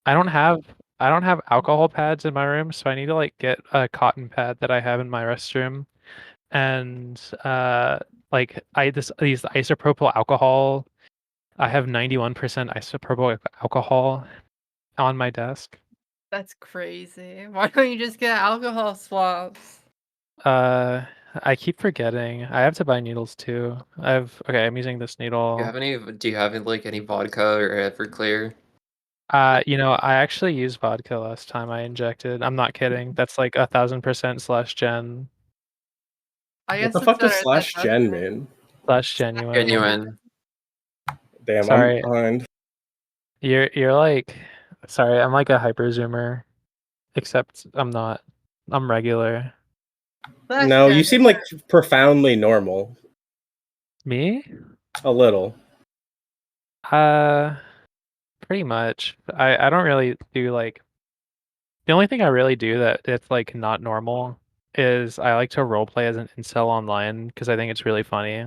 I don't have I don't have alcohol pads in my room, so I need to like get a cotton pad that I have in my restroom. And like these isopropyl alcohol. I have 91% isopropyl alcohol on my desk. That's crazy. Why don't you just get alcohol swabs? Uh, I keep forgetting. I have to buy needles too. Okay, I'm using this Do needle. you have like any vodka or Everclear? I actually used vodka last time I injected. I'm not kidding. That's like 1000%/gen I What guess the it's fuck does better than /gen mean? /genuine. Genuine. Damn, Sorry. I'm behind. You're like, sorry, I'm like a hyper zoomer, except I'm not. I'm regular. That's No, you gen- seem like profoundly normal. Me? A little. Pretty much. I don't really do like the only thing I really do that it's like not normal is I like to roleplay as an incel online because I think it's really funny.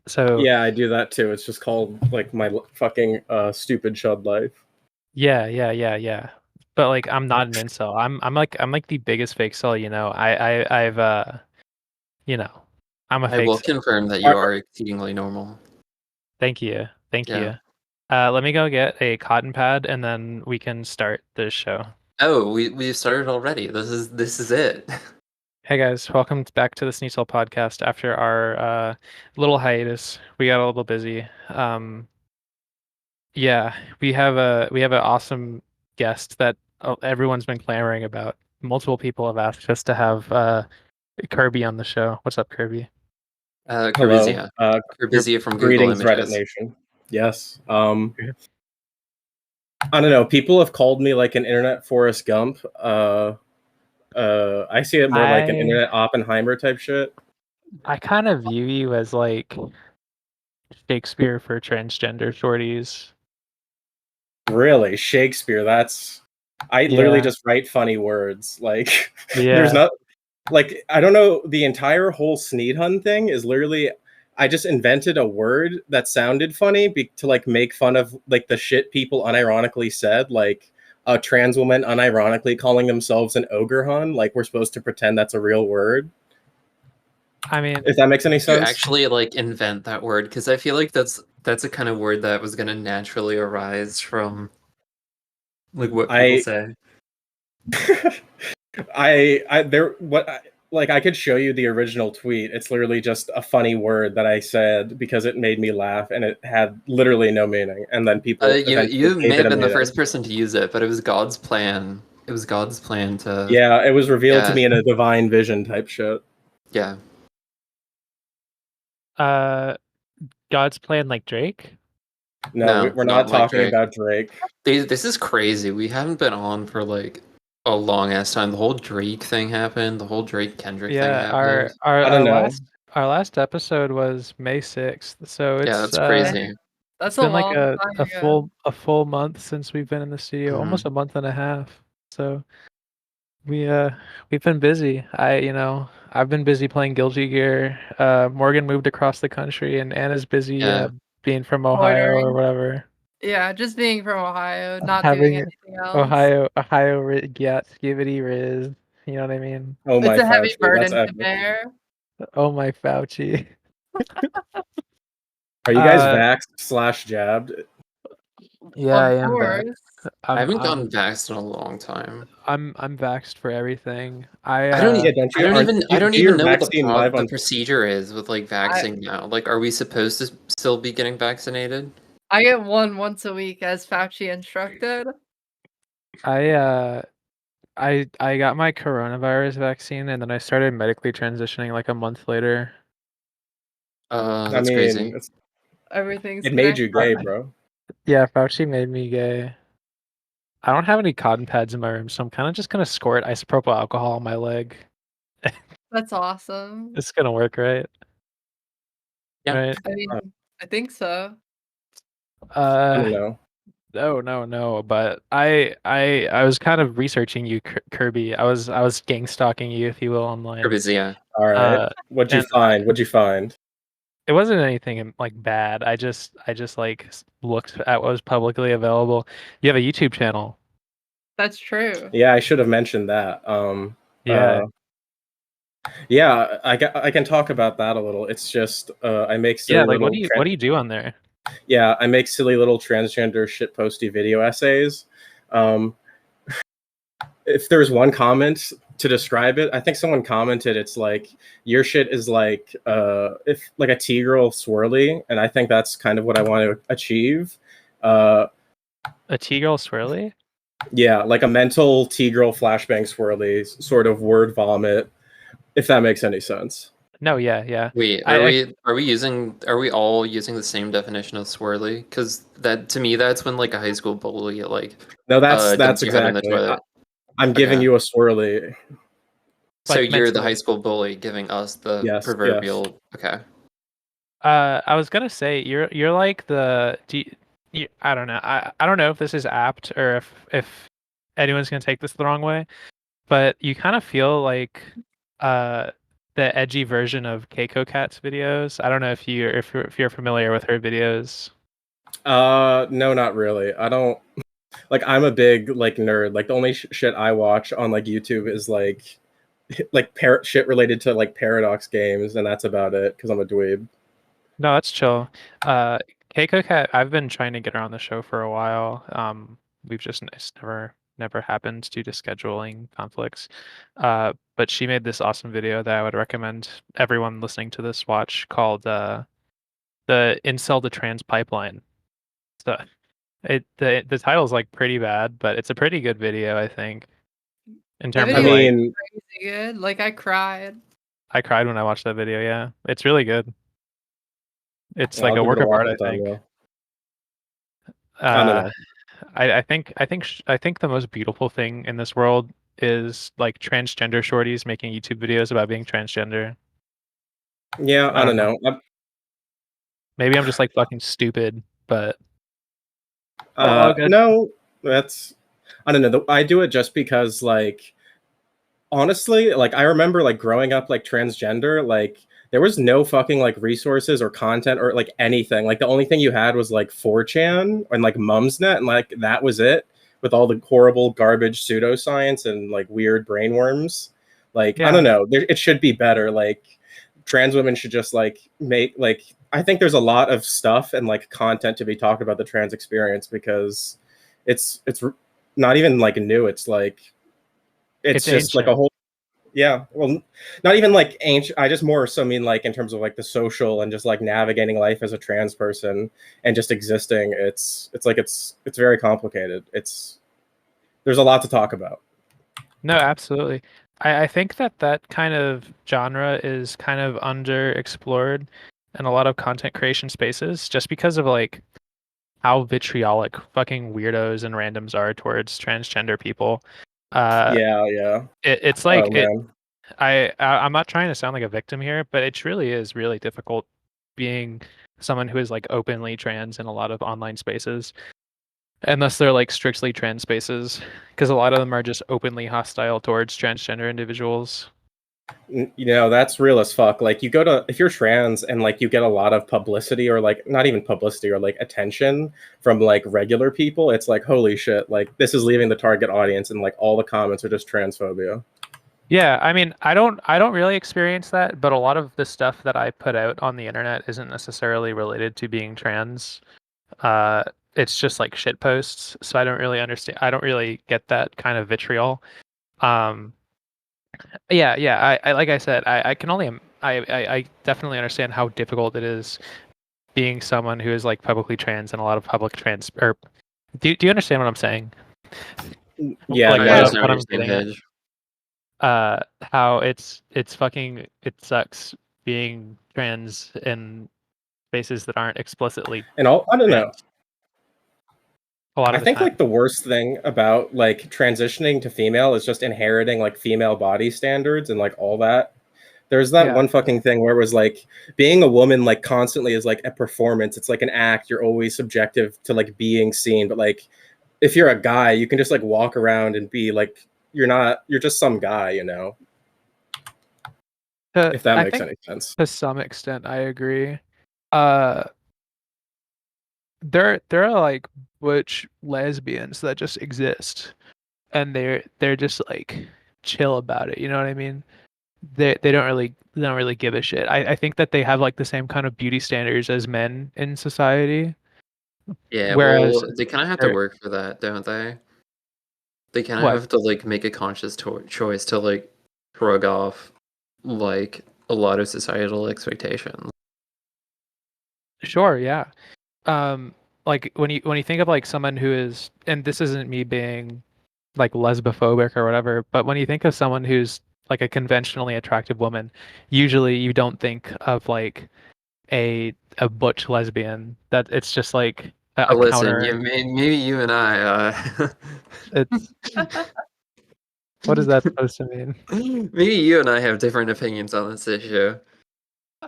So Yeah, I do that too. It's just called like my fucking stupid chud life. yeah. But like I'm not an incel. I'm like the biggest fake cell, you know. I've you know, I'm a I fake will cell. confirm that you are exceedingly normal. Thank you. Thank Yeah. you. Let me go get a cotton pad and then we can start this show. Oh, we started already. This is it. Hey guys, welcome back to the Sneasel podcast. After our little hiatus, we got a little busy. Yeah, we have an awesome guest that everyone's been clamoring about. Multiple people have asked us to have Kirby on the show. What's up, Kirby? Kirbizia. Hello. Kirbizia from Google Greetings, Reddit Images. Nation. Yes. I don't know. People have called me like an internet Forrest Gump. I see it more like an internet Oppenheimer type shit. I kind of view you as like Shakespeare for transgender shorties. Really, Shakespeare. I literally just write funny words. Like, there's not like I don't know. The entire whole Sneedhun thing is literally I just invented a word that sounded funny to like make fun of like the shit people unironically said, like a trans woman unironically calling themselves an ogre hun. Like we're supposed to pretend that's a real word. I mean, if that makes any sense. You actually like invent that word because I feel like that's a kind of word that was gonna naturally arise from like what people say. I could show you the original tweet. It's literally just a funny word that I said because it made me laugh and it had literally no meaning. And then people you may have been the first person to use it, but it was God's plan. It was God's plan to Yeah, it was revealed to me in a divine vision type shit. Yeah. God's plan like Drake? No, we're not talking about Drake. This is crazy. We haven't been on for like a long ass time. The whole Drake thing happened. The whole Drake Kendrick thing happened. Our last episode was May 6th, so it's that's crazy. That's been like a full month since we've been in the studio, almost a month and a half. So we've been busy. I've been busy playing Guilty Gear. Morgan moved across the country, and Anna's busy being from Ohio or whatever. Yeah, just being from Ohio, not doing anything else. Ohio, skivity Riz. You know what I mean? Oh my, it's a heavy burden to bear. Oh my Fauci. Are you guys vaxxed/jabbed? Yeah, I am vaxxed. I haven't gotten vaxxed in a long time. I'm vaxxed for everything. I don't even know what the procedure is with like vaccine now. Like, are we supposed to still be getting vaccinated? I get one once a week as Fauci instructed. I got my coronavirus vaccine and then I started medically transitioning like a month later. That's crazy. Everything's it made you gay, bro. Yeah, Fauci made me gay. I don't have any cotton pads in my room, so I'm kind of just gonna squirt isopropyl alcohol on my leg. That's awesome. It's gonna work, right? Yeah. Right? I mean, I think so. I don't know. No, but I was kind of researching you, Kirby. I was gang stalking you, if you will, online. Kirbizia. All right. What'd you find? it wasn't anything like bad. I just like looked at what was publicly available. You have a YouTube channel. That's true. Yeah, I should have mentioned that. Yeah. Yeah, I can talk about that a little. It's just I make silly Yeah, like little what do you do on there? yeah, I make silly little transgender shitposty video essays. If there's one comment to describe it, I think someone commented it's like your shit is like if like a T-girl swirly, and I think that's kind of what I want to achieve. A T-girl swirly? Yeah, like a mental T-girl flashbang swirly sort of word vomit, if that makes any sense. No, yeah. Wait, are we all using the same definition of swirly? Because that to me that's when like a high school bully like No, that's dumps your head in the exactly. toilet. I'm giving you a swirly. So Like you're the mentally. high school bully giving us the Yes, proverbial okay. I was gonna say you're like I don't know. I don't know if this is apt or if anyone's gonna take this the wrong way, but you kind of feel like the edgy version of Keiko Cat's videos. I don't know if you're familiar with her videos. No, not really. I don't like. I'm a big like nerd. Like the only shit I watch on like YouTube is like shit related to like Paradox games, and that's about it because I'm a dweeb. No, that's chill. Keiko Cat, I've been trying to get her on the show for a while. We've just it's never happened due to scheduling conflicts. But she made this awesome video that I would recommend everyone listening to this watch called the Incel to Trans Pipeline. So the title's like pretty bad, but it's a pretty good video, I think. In terms That of video like, is crazy good. Like I cried. I cried when I watched that video. Yeah, it's really good. It's like I'll a give work it a of watch art, I sometime, think. though. I don't know. I think the most beautiful thing in this world is like transgender shorties making YouTube videos about being transgender. Yeah, I don't know. Maybe I'm just like fucking stupid, but all good. No, that's I don't know. I do it just because like honestly, like I remember like growing up like transgender, like there was no fucking like resources or content or like anything. Like the only thing you had was like 4chan and like Mumsnet, and like that was it with all the horrible garbage pseudoscience and like weird brainworms. Like I don't know, it should be better. Like trans women should just like make like I think there's a lot of stuff and like content to be talked about the trans experience because it's not even like new. It's like it's just ancient. like a whole yeah, well, not even like ancient. I just more so mean like in terms of like the social and just like navigating life as a trans person and just existing. It's very complicated. There's a lot to talk about. No, absolutely. I think that kind of genre is kind of underexplored in a lot of content creation spaces just because of like how vitriolic fucking weirdos and randoms are towards transgender people. Yeah. It's like oh, I'm not trying to sound like a victim here, but it really is really difficult being someone who is like openly trans in a lot of online spaces. Unless they're like strictly trans spaces, because a lot of them are just openly hostile towards transgender individuals. You know, that's real as fuck. Like you go to if you're trans and like you get a lot of publicity or like not even publicity or like attention from like regular people, it's like holy shit, like this is leaving the target audience and like all the comments are just transphobia. Yeah, I mean, I don't really experience that, but a lot of the stuff that I put out on the internet isn't necessarily related to being trans. It's just like shit posts, so I don't really understand. I don't really get that kind of vitriol. Yeah. I like I said, I can only I definitely understand how difficult it is being someone who is like publicly trans and a lot of public trans. Or do you understand what I'm saying? Yeah, like I what I'm getting at. How it sucks being trans in spaces that aren't explicitly and I don't know. A lot of I think time. like the worst thing about like transitioning to female is just inheriting like female body standards and like all that. There's that one fucking thing where it was like being a woman like constantly is like a performance. It's like an act. You're always subjective to like being seen. But like if you're a guy, you can just like walk around and be like you're just some guy, you know. If that makes any sense. To some extent, I agree. Uh, there are like butch lesbians that just exist, and they're just like chill about it. You know what I mean? They don't really give a shit. I think that they have like the same kind of beauty standards as men in society. Yeah, Whereas well, they kind of have to they're- work for that, don't they? They kind of what? have to like make a conscious choice to like shrug off like a lot of societal expectations. Sure, yeah. Like when you think of like someone who is, and this isn't me being like lesbophobic or whatever, but when you think of someone who's like a conventionally attractive woman, usually you don't think of like a butch lesbian. That it's just like a Listen, counter. maybe you and I, It's what is that supposed to mean? maybe you and I have different opinions on this issue.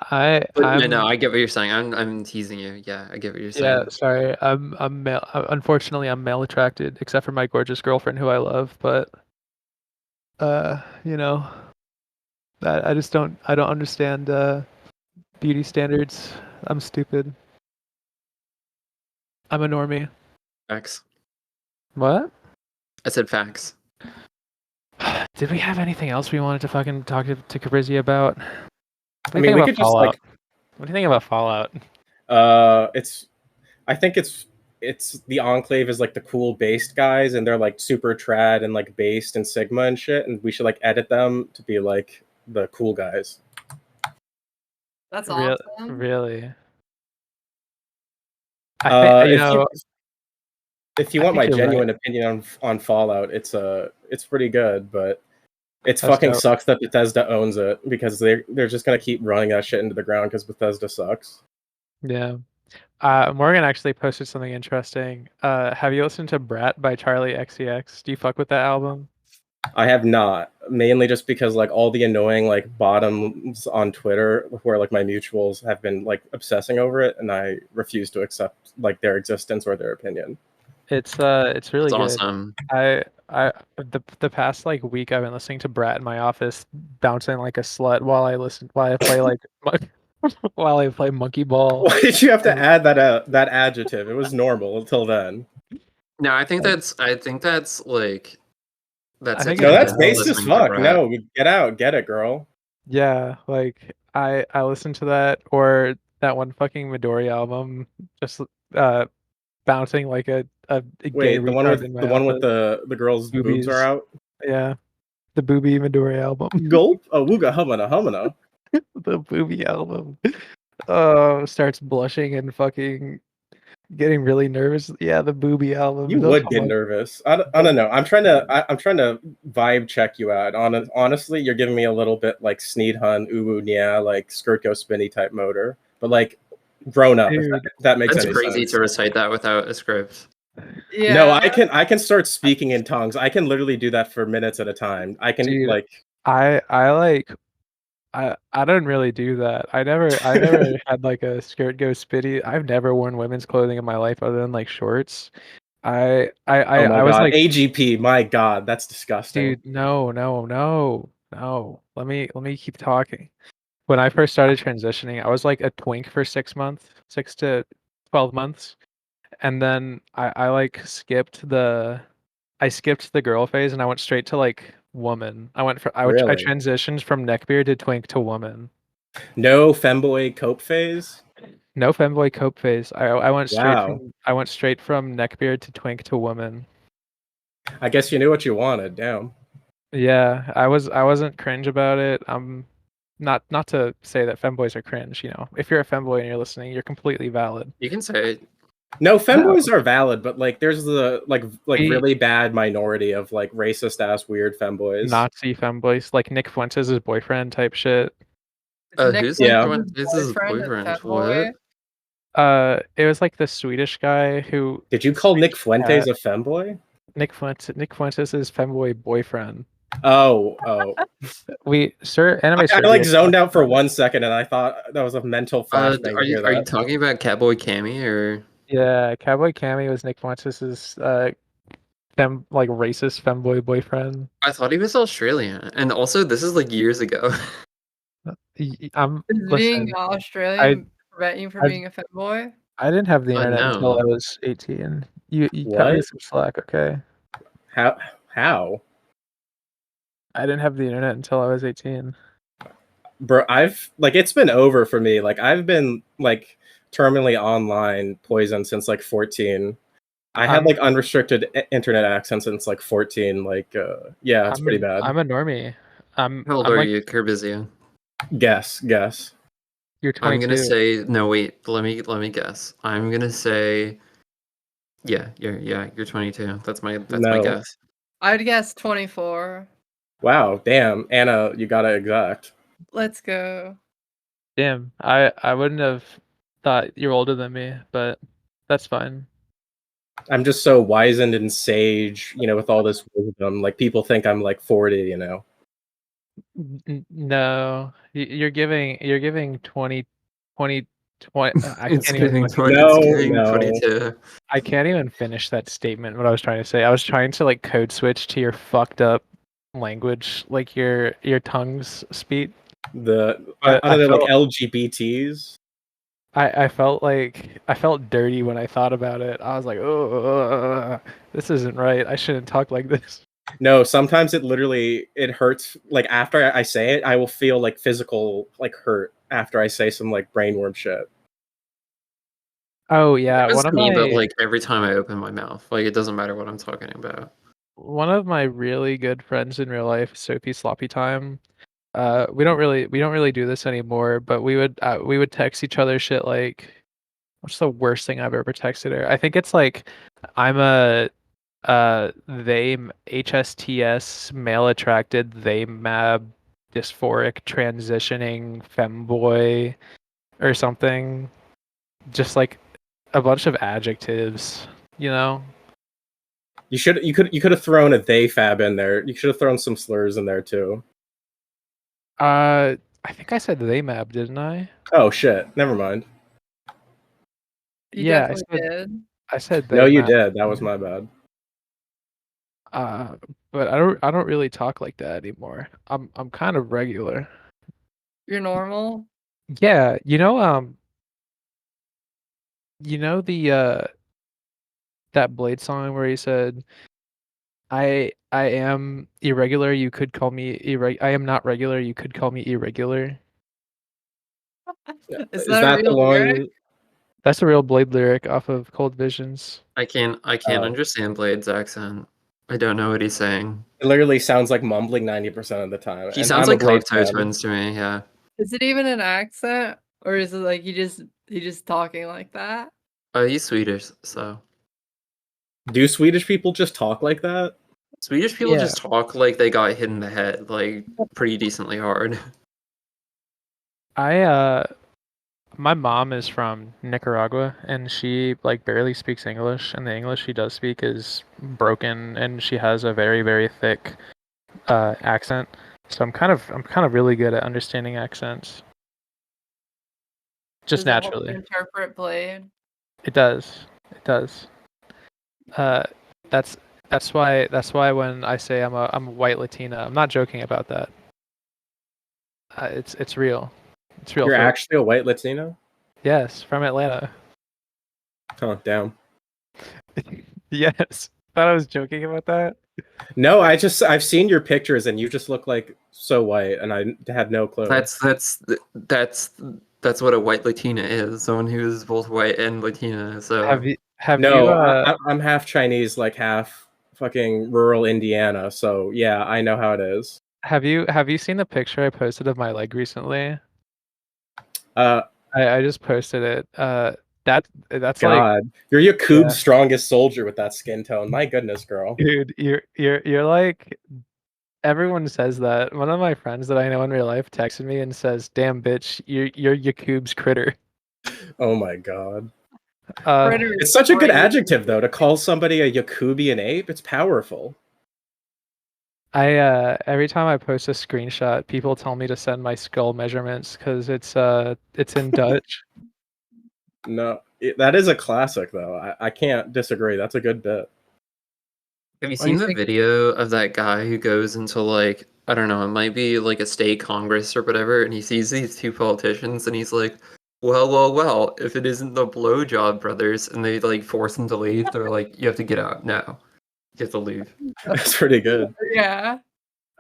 But no, I get what you're saying. I'm teasing you. Yeah, I get what you're saying. Yeah, sorry. I'm male. Unfortunately, I'm male attracted, except for my gorgeous girlfriend who I love. But you know, I just I don't understand beauty standards. I'm stupid. I'm a normie. Facts. What? I said facts. Did we have anything else we wanted to fucking talk to Kirbizia about? What do I you mean, think we about could just Fallout? like, What do you think about Fallout? I think it's the Enclave is like the cool based guys, and they're like super trad and like based and Sigma and shit, and we should like edit them to be like the cool guys. That's awesome. Really? I think, if you I want think my you're genuine right. opinion on Fallout, it's pretty good, but it's That's fucking dope. sucks that Bethesda owns it, because they're just gonna keep running that shit into the ground because Bethesda sucks. Yeah. Morgan actually posted something interesting. Have you listened to Brat by Charlie XCX? Do you fuck with that album? I have not, mainly just because like all the annoying like bottoms on Twitter where like my mutuals have been like obsessing over it, and I refuse to accept like their existence or their opinion. It's really It's good. awesome. The past like week I've been listening to Brat in my office bouncing like a slut while I play like while I play monkey ball. Why did you have to add that adjective? It was normal until then. No, I think that's like that's I think No, it's that's valid. based as listening to fuck. Brad. No, get out, get it, girl. Yeah, like I listened to that or that one fucking Midori album just bouncing like a gay Wait, retard in my the one with office. the girl's boobs are Boobies. out. Yeah. The Booby Midori album. Gulp. Oh, wooga humana humana. The Booby album. Oh, starts blushing and fucking getting really nervous. Yeah, the Booby album. You would get nervous. I don't know. I'm trying to vibe check you out. Honestly, you're giving me a little bit like Sneed Hun, Uwu Nya, like Skirt Go Spinny type motor, but like grown up. If that makes That's any crazy sense. to recite that without a script. Yeah. No, I can start speaking in tongues. I can literally do that for minutes at a time. I can Dude, like I like I don't really do that. I never had like a skirt go spitty. I've never worn women's clothing in my life other than like shorts. oh my I was god, like, AGP, my god, that's disgusting. dude, no. Let me keep talking. When I first started transitioning, I was like a twink for 6 months, 6 to 12 months. And then I like skipped the girl phase and I went straight to like woman. I Really? transitioned from neckbeard to twink to woman. No femboy cope phase? No femboy cope phase. I went straight Wow. from neckbeard to twink to woman. I guess you knew what you wanted. Damn. Yeah, I wasn't cringe about it. Not to say that femboys are cringe, you know. If you're a femboy and you're listening, you're completely valid. You can say it. No, femboys are valid, but like there's the like We- really bad minority of like racist ass weird femboys. Nazi femboys, like Nick Fuentes' boyfriend type shit. Who's Yeah. this is boyfriend? What? It was like the Swedish guy who. Did you call Nick Fuentes a femboy? Nick Fuentes' femboy boyfriend. Oh. Anime. I like zoned out for 1 second, and I thought that was a mental flashbang. Are you talking about Catboy Cammy or? Yeah, Cowboy Cammy was Nick Fuentes' like racist femboy boyfriend. I thought he was Australian, and also this is like years ago. Being Australian prevent you from I've- being a femboy? I didn't have the internet until I no. was 18. You cut me What? some slack, okay? How? I didn't have the internet until I was 18. Bro, I've like it's been over for me. Like I've been like terminally online poisoned since like 14. I had like unrestricted internet access since like 14. Like yeah, it's pretty bad. I'm a normie. How old I'm are like, you, Kirbizia? Guess. you're I'm 22. gonna say no. Wait, let me guess. I'm gonna say, you're 22. That's my No. guess. I'd guess 24. Wow, damn. Anna, you got it exact. Let's go. Damn, I wouldn't have thought you're older than me, but that's fine. I'm just so wizened and sage, with all this wisdom. Like people think I'm like 40, No, you're giving 20. I It's can't even. getting 20. No, It's getting no. 22. I can't even finish that statement. What I was trying to say. I was trying to like code switch to your fucked up language, like your tongues speak. But I other than like felt- LGBTs. I felt dirty when I thought about it. I was like, oh, this isn't right. I shouldn't talk like this. No, sometimes it hurts. Like after I say it, I will feel like physical like hurt after I say some like brainworm shit. Oh yeah, It's me, but like every time I open my mouth, like it doesn't matter what I'm talking about. one of my really good friends in real life, Sophie Sloppy Time. We don't really do this anymore, but we would text each other shit like, what's the worst thing I've ever texted her? I think it's like, I'm a they HSTS male attracted they mab dysphoric transitioning femboy or something, just like a bunch of adjectives, You could have thrown a they fab in there. You should have thrown some slurs in there too. I think I said they mab, didn't I? Oh shit! Never mind. You Yeah, definitely did. I said they No, you mab. did. That was my bad. But I don't really talk like that anymore. I'm kind of regular. You're normal? Yeah, the that Blade song where he said, I am irregular, you could call me I am not regular, you could call me irregular. Is Is that a that the real lyric? one? That's a real Blade lyric off of Cold Visions. I can't understand Blade's accent. I don't know what he's saying. It literally sounds like mumbling 90% of the time. He and sounds I'm a like Blade Cocteau fan. Twins to me, yeah. Is it even an accent? Or is it like he just talking like that? He's Swedish, so. Do Swedish people just talk like that? Swedish people Yeah. just talk like they got hit in the head, like, pretty decently hard. My mom is from Nicaragua and she like barely speaks English, and the English she does speak is broken, and she has a very, very thick accent. So I'm kind of really good at understanding accents. Just Does it help you naturally. interpret Blade? It does. It does. That's why when I say I'm a white Latina, I'm not joking about that. It's real. It's real. You're folks. actually a white Latino? Yes, from Atlanta. Oh, damn. Yes. Thought I was joking about that. No, I've seen your pictures and you just look like so white, and I had no clue. That's what a white Latina is. Someone who is both white and Latina. So I'm half Chinese, like half fucking rural Indiana. So yeah, I know how it is. Have you seen the picture I posted of my leg recently? I just posted it. That's God, like, you're Yakub's yeah. strongest soldier with that skin tone. My goodness, girl. Dude, you're like, everyone says that. One of my friends that I know in real life texted me and says, "Damn bitch, you're Yakub's critter." Oh my god. Critter It's is such a good crazy. adjective though, to call somebody a Yakubian ape. It's powerful. Every time I post a screenshot, people tell me to send my skull measurements because it's in Dutch. No, that is a classic though. I can't disagree. That's a good bit. have you What do you seen the think? video of that guy who goes into, like, I don't know, it might be like a state congress or whatever, and he sees these two politicians and he's like, Well, if it isn't the blowjob brothers and they like force him to leave, they're like, you have to get out now. You have to leave. That's pretty good. Yeah.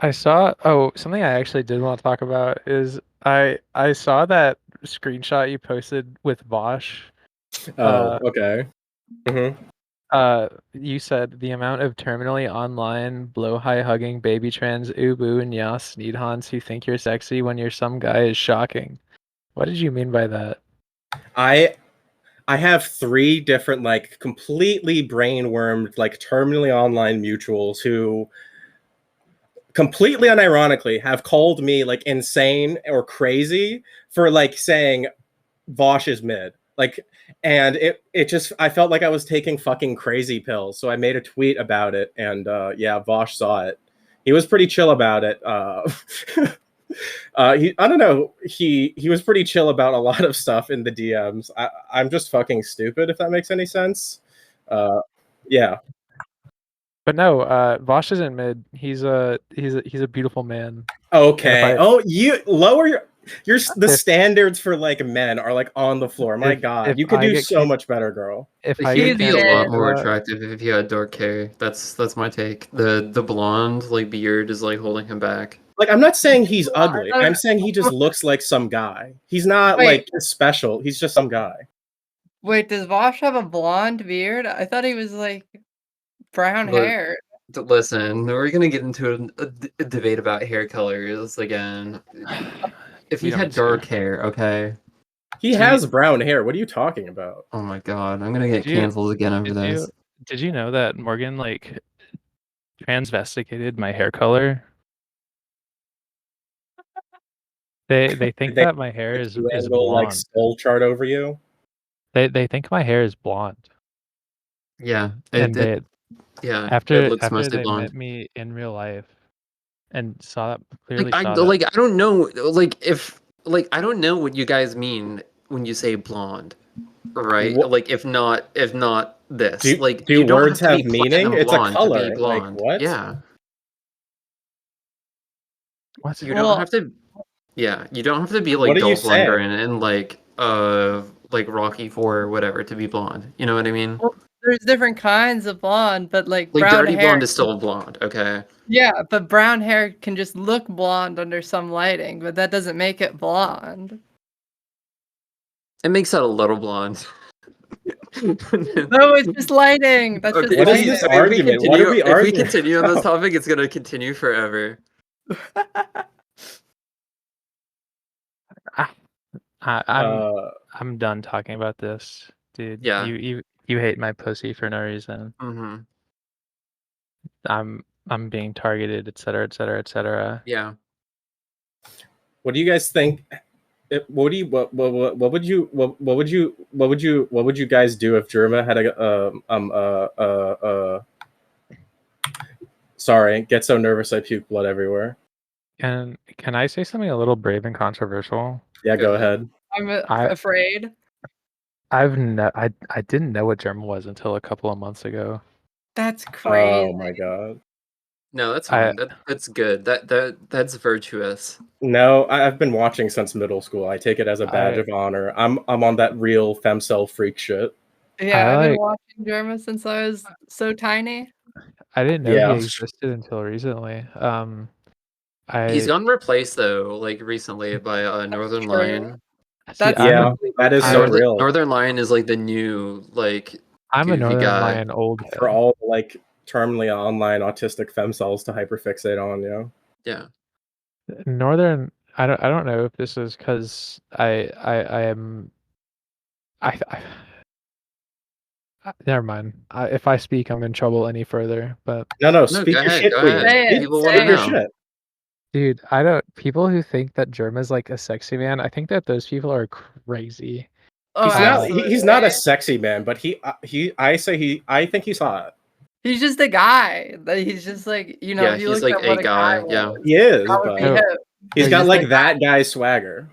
I saw something I actually did want to talk about is I saw that screenshot you posted with Vosh. Okay. You said the amount of terminally online blow high hugging baby trans ubu and yas sneedhans who think you're sexy when you're some guy is shocking. What did you mean by that? I have 3 different like completely brainwormed like terminally online mutuals who completely unironically have called me like insane or crazy for like saying Vosh is mid. Like, and it just, I felt like I was taking fucking crazy pills. So I made a tweet about it, and yeah, Vosh saw it. He was pretty chill about it. I don't know. He was pretty chill about a lot of stuff in the DMs. I'm just fucking stupid, if that makes any sense. Yeah. But no, Vosh isn't mid. He's a beautiful man. Okay. You lower the standards for like men are like on the floor. My God, you could do so much better, girl. He would be a lot more attractive if he had dark hair. That's my take. The blonde like beard is like holding him back. Like, I'm not saying he's ugly. I'm saying he just looks like some guy. He's not like special. He's just some guy. Wait, does Vosh have a blonde beard? I thought he was like brown hair. Listen, we're gonna get into a debate about hair colors again. If he had dark hair, okay. He has brown hair. What are you talking about? Oh my God, I'm gonna get canceled again over this. Did you know that Morgan like transvesticated my hair color? They think that my hair is blonde. Like skull chart over you. They think my hair is blonde. Yeah, after mostly they blonde. met me in real life and saw that clearly. I don't know. I don't know what you guys mean when you say blonde, right? Like if not this. Do words have meaning? It's a color. To be blonde. Like, what? Yeah. What? You don't have to. Yeah, you don't have to be like Dolph Lundgren and like Rocky IV or whatever to be blonde. You know what I mean? Well, there's different kinds of blonde, but like brown dirty hair. Blonde is still blonde, okay? Yeah, but brown hair can just look blonde under some lighting, but that doesn't make it blonde. It makes it a little blonde. No, it's just lighting. That's just what is this argument? What are we arguing? If we continue on this topic, it's gonna continue forever. I'm done talking about this, dude. Yeah. You hate my pussy for no reason. Mm-hmm. I'm being targeted, etc., etc., etc. Yeah. What do you guys think? What would you guys do if Germa had sorry, get so nervous I puke blood everywhere. Can I say something a little brave and controversial? Yeah, go ahead. I'm afraid. I didn't know what Germa was until a couple of months ago. That's crazy. Oh my God. No, that's fine. That's good. That's virtuous. No, I've been watching since middle school. I take it as a badge of honor. I'm on that real femcel freak shit. Yeah, I've been watching Germa since I was so tiny. I didn't know he existed until recently. He's gotten replaced though, like recently by Northern Lion. That is so real. Northern Lion is like the new like. I'm a Northern Lion old head. For all like terminally online autistic femcells to hyperfixate on, yeah. Northern. I don't know if this is because I am. Never mind. If I speak, I'm in trouble any further. But no, speak your shit, please. People want to know. Shit. Dude, I don't. People who think that Germa's like a sexy man, I think that those people are crazy. Oh, he's not a sexy man, but I think he's hot. He's just a guy. He's just like, Yeah, he's like a guy. Yeah, he is. But he's got like that guy's swagger.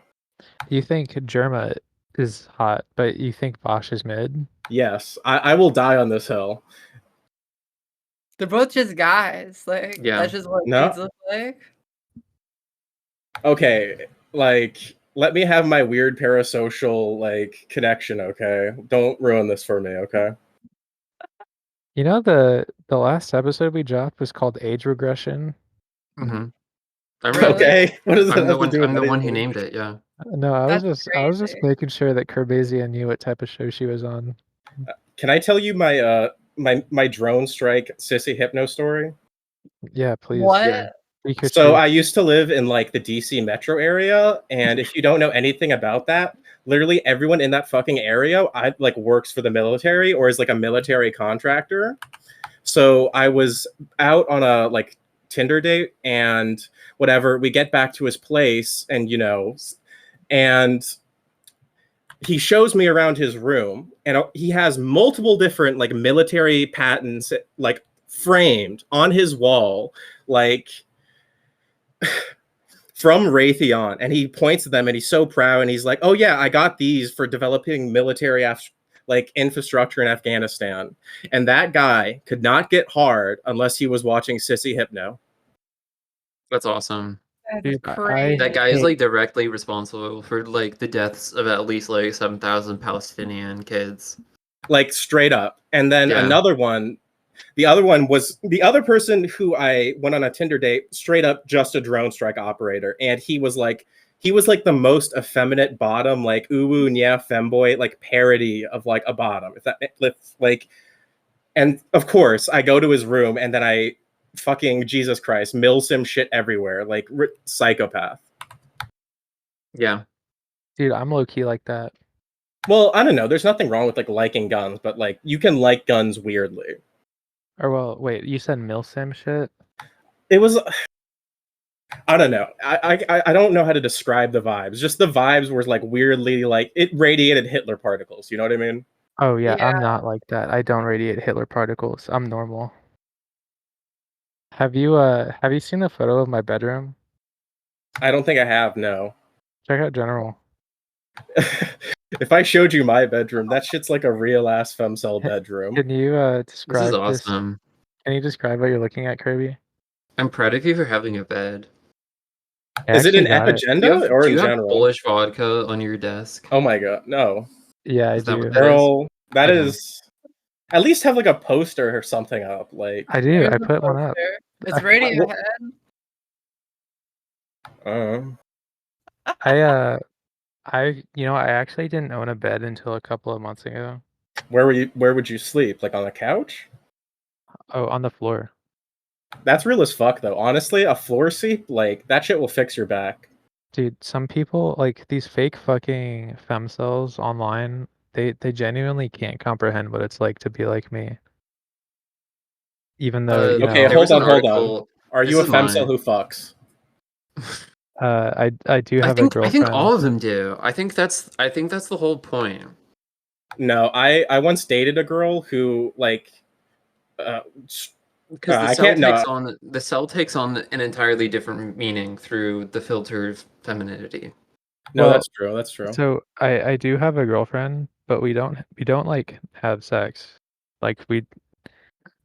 You think Germa is hot, but you think Vosh is mid? Yes, I will die on this hill. They're both just guys. Like, that's just what kids look like. Okay, like let me have my weird parasocial like connection, okay? Don't ruin this for me, okay? You know, the last episode we dropped was called Age Regression. Mm-hmm. Okay, what does that have to do with I'm the one who anything? named it. Yeah. No, I was That's just crazy. making sure that Kirbizia knew what type of show she was on. Can I tell you my my drone strike sissy hypno story? Yeah, please. What? Yeah. Speak your So truth. I used to live in like the DC metro area, and if you don't know anything about that, literally everyone in that fucking area I like works for the military or is like a military contractor. So I was out on a like Tinder date and whatever, we get back to his place and and he shows me around his room and he has multiple different like military patents like framed on his wall like from Raytheon, and he points to them and he's so proud and he's like, oh yeah, I got these for developing military like infrastructure in Afghanistan. And that guy could not get hard unless he was watching Sissy Hypno. That's awesome. That's Dude, crazy. That guy is hate- like directly responsible for like the deaths of at least like 7,000 Palestinian kids. Like straight up. And then Yeah. another one, the other one was the other person who I went on a Tinder date, straight up just a drone strike operator. And he was like the most effeminate bottom, like ooh yeah, femboy, like parody of like a bottom. If that like, and of course I go to his room and then I fucking Jesus Christ, milsim shit everywhere, like psychopath. Yeah. dude, I'm low key like that. Well, I don't know. There's nothing wrong with like liking guns, but like you can like guns weirdly. Or well, wait, you said milsim shit? It was, I don't know. I don't know how to describe the vibes. Just the vibes were like weirdly like it radiated Hitler particles. You know what I mean? Oh yeah, Yeah. I'm not like that. I don't radiate Hitler particles. I'm normal. Have you seen the photo of my bedroom? I don't think I have. No. Check out general. If I showed you my bedroom, that shit's like a real ass femcell bedroom. Can you This describe is this? awesome. Can you describe what you're looking at, Kirby? I'm proud of you for having a bed. I Is it actually an got it. epigenda or Do in you have general? Polish vodka on your desk? Oh my god, no. Yeah, I Is that do. what that is? Girl, that Okay. is. At least have like a poster or something up. Like, I do. There's I a put one up. poster. It's I- Radiohead. I actually didn't own a bed until a couple of months ago. where would you sleep? Like on the couch? Oh, on the floor. That's real as fuck though. Honestly, a floor seat, like that shit will fix your back. Dude, some people like these fake fucking femcells online, they genuinely can't comprehend what it's like to be like me. Even though, you Okay, know, there was hold an on. article- Are This you a is femcell mine. who fucks? I do have a I girlfriend. think all of them do. I think that's the whole point. No, I once dated a girl who like Because I can't the cell takes on an entirely different meaning through the filter of femininity. No, Well, that's true. That's true. So I do have a girlfriend, but we don't like have sex. Like we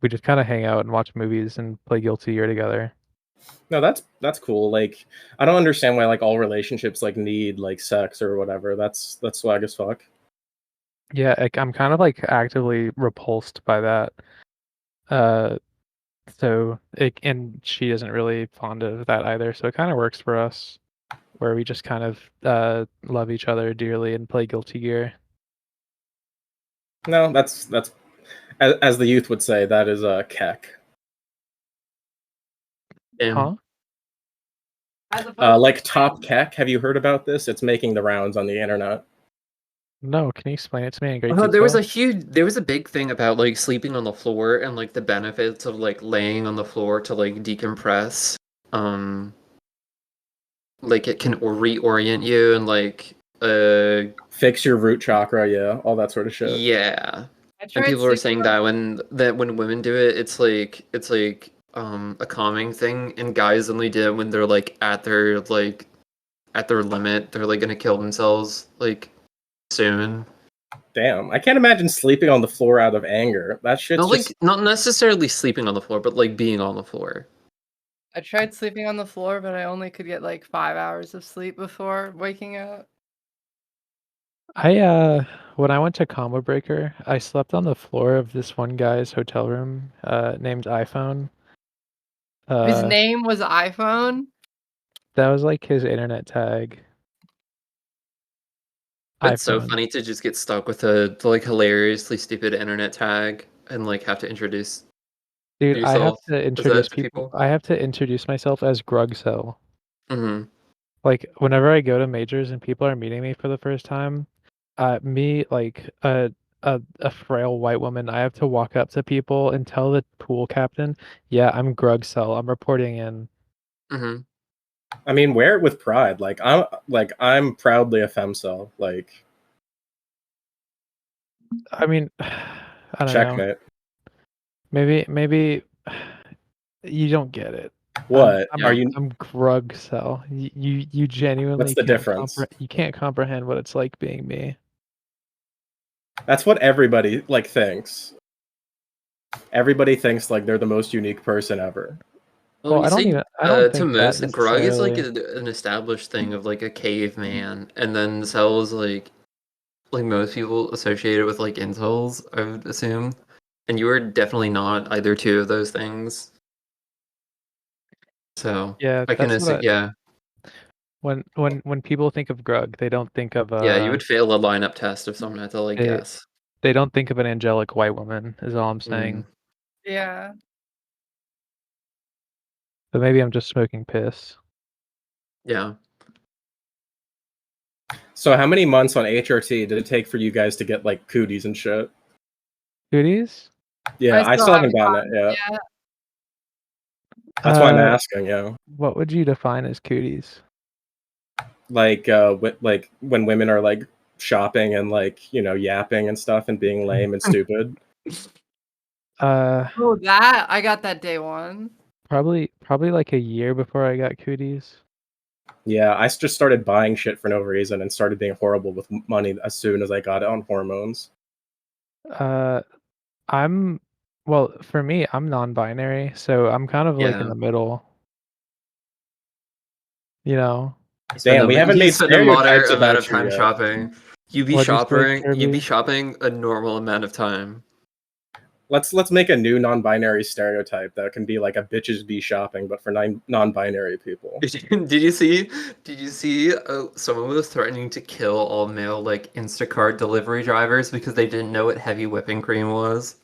just kind of hang out and watch movies and play Guilty Gear together. No, that's cool. Like I don't understand why like all relationships like need like sex or whatever. That's swag as fuck. Yeah, I'm kind of like actively repulsed by that. And she isn't really fond of that either. So it kind of works for us, where we just kind of love each other dearly and play Guilty Gear. No, that's as the youth would say, that is a keck. Damn. Huh? Like top keck. Have you heard about this? It's making the rounds on the internet. No, can you explain it to me in great Oh, there was detail? a big thing about like sleeping on the floor and like the benefits of like laying on the floor to like decompress. Like it can reorient you and like Fix your root chakra, yeah, all that sort of shit. yeah. I And tried people are sleeping saying on- that when women do it, it's like a calming thing, and guys only do it when they're like at their limit. They're like gonna kill themselves like soon. Damn, I can't imagine sleeping on the floor out of anger. That shit's Not just like not necessarily sleeping on the floor, but like being on the floor. I tried sleeping on the floor, but I only could get like 5 hours of sleep before waking up. When I went to Combo Breaker, I slept on the floor of this one guy's hotel room, named iPhone. His name was iPhone? That was like his internet tag. It's so iPhone. funny to just get stuck with a like hilariously stupid internet tag and like have to introduce Dude, I have yourself to as introduce that to people. people. I have to introduce myself as Grugcell. Mm-hmm. Like whenever I go to majors and people are meeting me for the first time, me like a frail white woman, I have to walk up to people and tell the pool captain, "Yeah, I'm Grugcell. I'm reporting in." Mm-hmm. I mean, wear it with pride. I'm proudly a femcel. Like, I mean, I don't know. checkmate. Maybe you don't get it. What I'm are you? I'm Grugcell. You genuinely What's the difference? you can't comprehend what it's like being me. That's what everybody like thinks. Everybody thinks like they're the most unique person ever. Well, you I don't see, think to that most, Grug is like necessarily. an established thing of like a caveman, and then Cell is like most people associate it with like incels, I would assume. And you are definitely not either two of those things. So Yeah, I can that's assume, what yeah, when people think of Grug, they don't think of yeah, you would fail a lineup test if someone had to like they guess. they don't think of an angelic white woman, is all I'm Mm. saying. Yeah. But maybe I'm just smoking piss. Yeah. So, how many months on HRT did it take for you guys to get like cooties and shit? Cooties? Yeah, I still haven't gotten it gotten yet. yet. That's why I'm asking. Yeah, What would you define as cooties? like like when women are like shopping and like yapping and stuff and being lame and stupid. Oh, that I got that day one. Probably like a year before I got cooties. Yeah, I just started buying shit for no reason and started being horrible with money as soon as I got it on hormones. I'm well, for me, I'm non-binary, so I'm kind of like in Yeah. the middle. You know? Damn, we haven't You made spend a moderate stereotypes amount about of you time yet. shopping. You be What'd you say, shopping Kirby? a normal amount of time. Let's make a new non-binary stereotype that can be like a bitches be shopping, but for non-binary people. Did you see? Someone was threatening to kill all male like Instacart delivery drivers because they didn't know what heavy whipping cream was?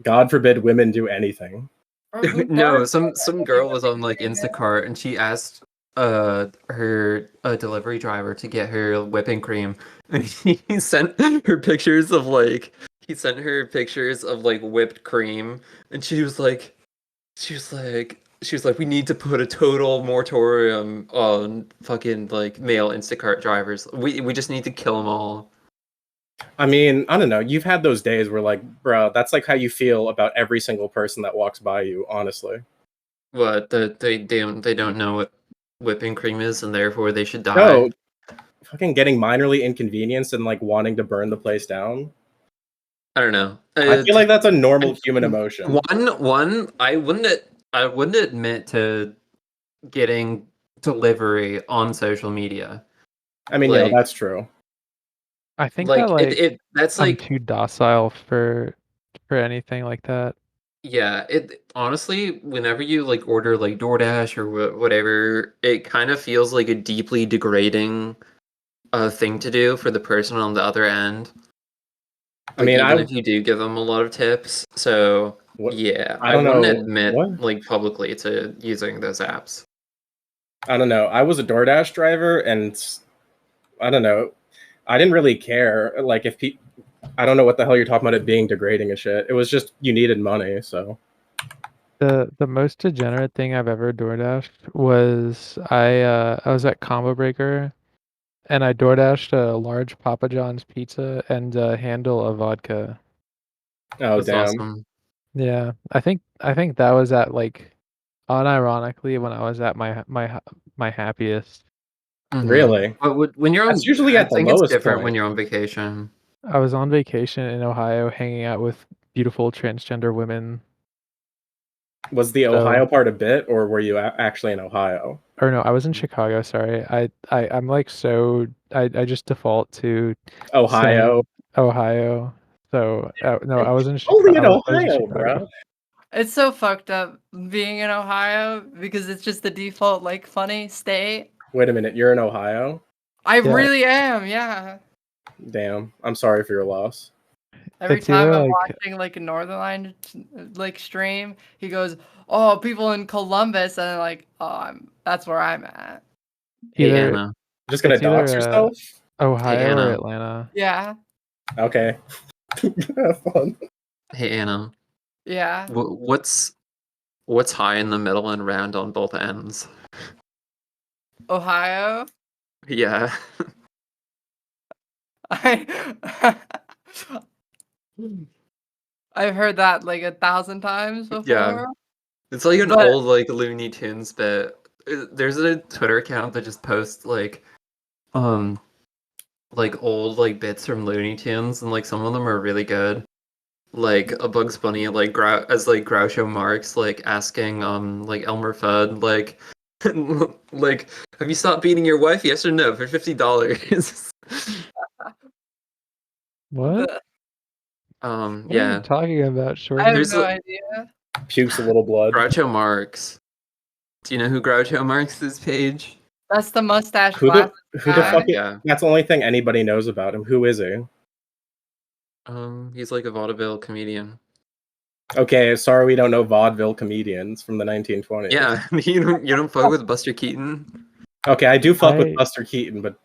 God forbid women do anything. No, some girl was on like Instacart and she asked her delivery driver to get her whipping cream, and he sent her pictures of like whipped cream, and she was like, we need to put a total moratorium on fucking like male Instacart drivers. We just need to kill them all. I mean, I don't know. You've had those days where like, bro, that's like how you feel about every single person that walks by you, honestly. But they don't know what whipping cream is, and therefore they should die. No, fucking getting minorly inconvenienced and like wanting to burn the place down. I don't know. I feel like that's a normal human emotion. One, I wouldn't admit to getting delivery on social media. I mean, like, that's true. I think like that like that's I'm like too docile for anything like that. yeah. It honestly, whenever you like order like DoorDash or whatever, it kind of feels like a deeply degrading thing to do for the person on the other end. Like, I mean, even if you do give them a lot of tips, so yeah, I don't wouldn't know admit what. like publicly to using those apps. I don't know. I was a DoorDash driver, and I don't know. I didn't really care. Like, if people, I don't know what the hell you're talking about it being degrading and shit. It was just you needed money, so. The most degenerate thing I've ever DoorDashed was I was at Combo Breaker and I DoorDashed a large Papa John's pizza and a handle of vodka. Oh That's damn. awesome. Yeah, I think that was at like unironically when I was at my happiest. Mhm. Really? But when you're on, That's usually I at the think it's lowest different when point. you're on vacation. I was on vacation in Ohio hanging out with beautiful transgender women. Was the Ohio part a bit, or were you actually in Ohio? Or no, I was in Chicago. Sorry, I'm like so I just default to Ohio. saying Ohio. So no, I was in Only in Chicago. Ohio, bro. It's so fucked up being in Ohio because it's just the default like funny state. Wait a minute, you're in Ohio? I really am, yeah. Damn, I'm sorry for your loss. Every It's time either I'm like watching like a Northernline like stream, he goes, "Oh, people in Columbus," and I'm like, "Oh, that's where I'm at." Hey either Anna. Just gonna it's either dox yourself? Hey Ohio or Anna. Atlanta. Yeah, Okay. Have fun. Hey Anna. yeah. What's high in the middle and round on both ends? Ohio. Yeah. I I've heard that like 1,000 times before. Yeah. It's like an But- old like Looney Tunes bit. There's a Twitter account that just posts like old like bits from Looney Tunes, and like some of them are really good. Like a Bugs Bunny like as like Groucho Marx like asking like Elmer Fudd like like, have you stopped beating your wife? Yes or no for $50. What? What are Yeah. you talking about, Short? I have There's no a- idea. Pukes a little blood. Groucho Marx. Do you know who Groucho Marx is, Paige? That's the mustache. Who the guy. fuck? Yeah. That's the only thing anybody knows about him. Who is he? He's like a vaudeville comedian. Okay, sorry we don't know vaudeville comedians from the 1920s. Yeah, you don't fuck with Buster Keaton. Okay, I do fuck with Buster Keaton, but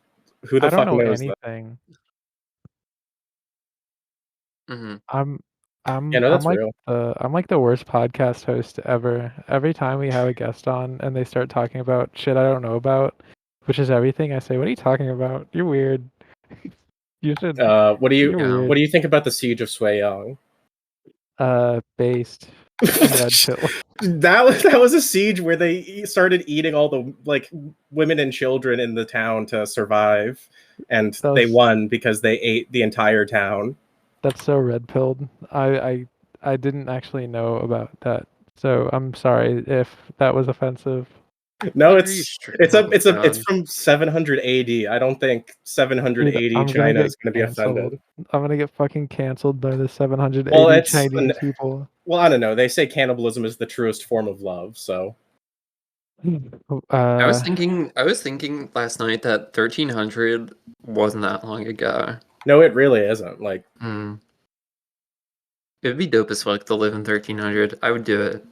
who the I don't fuck know knows that? anything. Hmm. I'm Yeah, no, that's like real. I'm like the worst podcast host ever. Every time we have a guest on and they start talking about shit I don't know about, which is everything, I say, "What are you talking about? You're weird." You should. What do You're weird. you think about the siege of Swayong? Based red pill. That was a siege where they started eating all the like women and children in the town to survive, and they won because they ate the entire town. That's so red pilled. I didn't actually know about that, so I'm sorry if that was offensive. No, it's from 700 AD. I don't think 700 AD China is going to be offended. I'm gonna get fucking canceled by the 700 Well, AD Chinese people. Well, I don't know. They say cannibalism is the truest form of love, so. I was thinking last night that 1300 wasn't that long ago. No, it really isn't. Like, it would be dope as fuck to live in 1300. I would do it.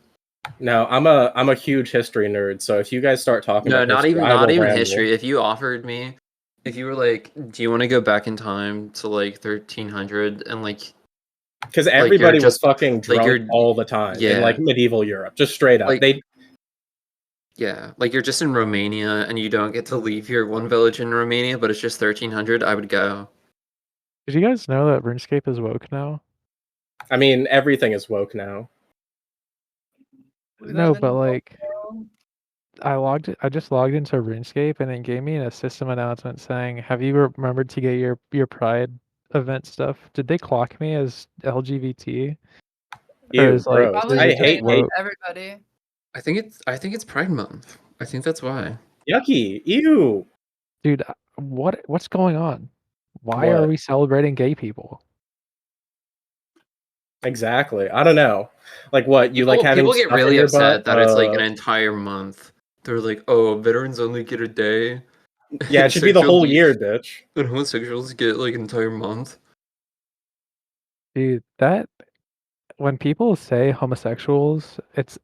No, I'm a huge history nerd. So if you guys start talking about not history, even history. If you offered me, if you were like, do you want to go back in time to like 1300 and like, because everybody was fucking drunk all the time in like medieval Europe, just straight up. Like, like you're just in Romania and you don't get to leave your one village in Romania, but it's just 1300. I would go. Did you guys know that RuneScape is woke now? I mean, everything is woke now. No, but like, I just logged into RuneScape and it gave me a system announcement saying, "Have you remembered to get your Pride event stuff?" Did they clock me as LGBT? Ew, I hate everybody. I think it's Pride Month. I think that's why. Yucky! Ew. Dude, what's going on? Why are we celebrating gay people? Exactly. I don't know. Like what you like having people get really upset that it's like an uh, entire month. They're like, "Oh, veterans only get a day." Yeah, it should be the whole year, bitch. And homosexuals get like an entire month. Dude, that when people say homosexuals, it's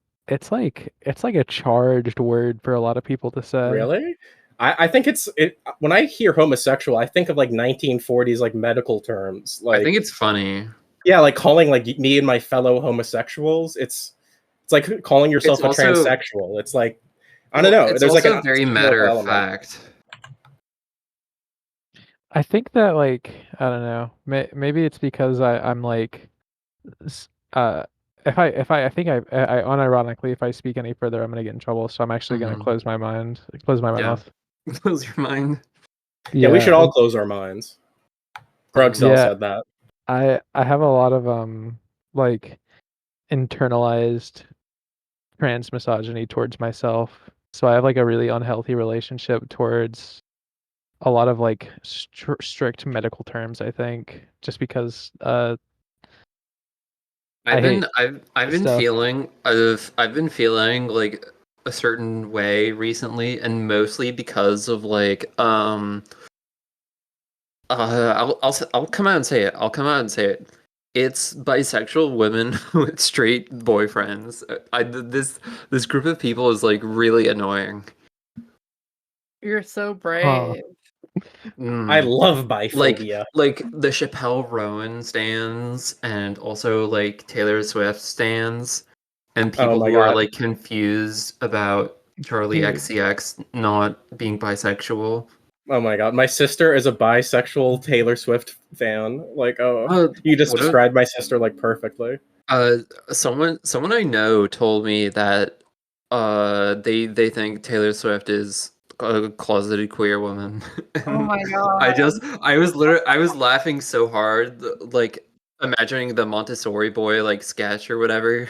like a charged word for a lot of people to say. Really? I think it when I hear homosexual, I think of like 1940s like medical terms. Like I think it's funny. Yeah, like calling like me and my fellow homosexuals. It's like calling yourself a transsexual. It's like I don't know. It's There's also like a very matter of fact. I think that like I don't know. Maybe it's because I'm like if I think I unironically if I speak any further I'm gonna get in trouble. So I'm actually gonna close my mouth. Close your mind. Yeah, we should all close our minds. Grugcell said that. I have a lot of like internalized trans misogyny towards myself. So I have like a really unhealthy relationship towards a lot of like strict medical terms, I think, just because I hate I've this been stuff. feeling like a certain way recently, and mostly because of like I'll come out and say it. I'll come out and say it. It's bisexual women with straight boyfriends. This group of people is like really annoying. You're so Huh. brave. I love biphobia. Like the Chappelle Rowan stands, and also like Taylor Swift stands, and Oh people my who are god. like confused about Charlie Dude. XCX not being bisexual. Oh my god. My sister is a bisexual Taylor Swift fan. Like, oh, Uh, you just what a, described my sister like perfectly. someone I know told me that they think Taylor Swift is a closeted queer woman. Oh And my god. I was laughing so hard, like imagining the Montessori boy like sketch or whatever.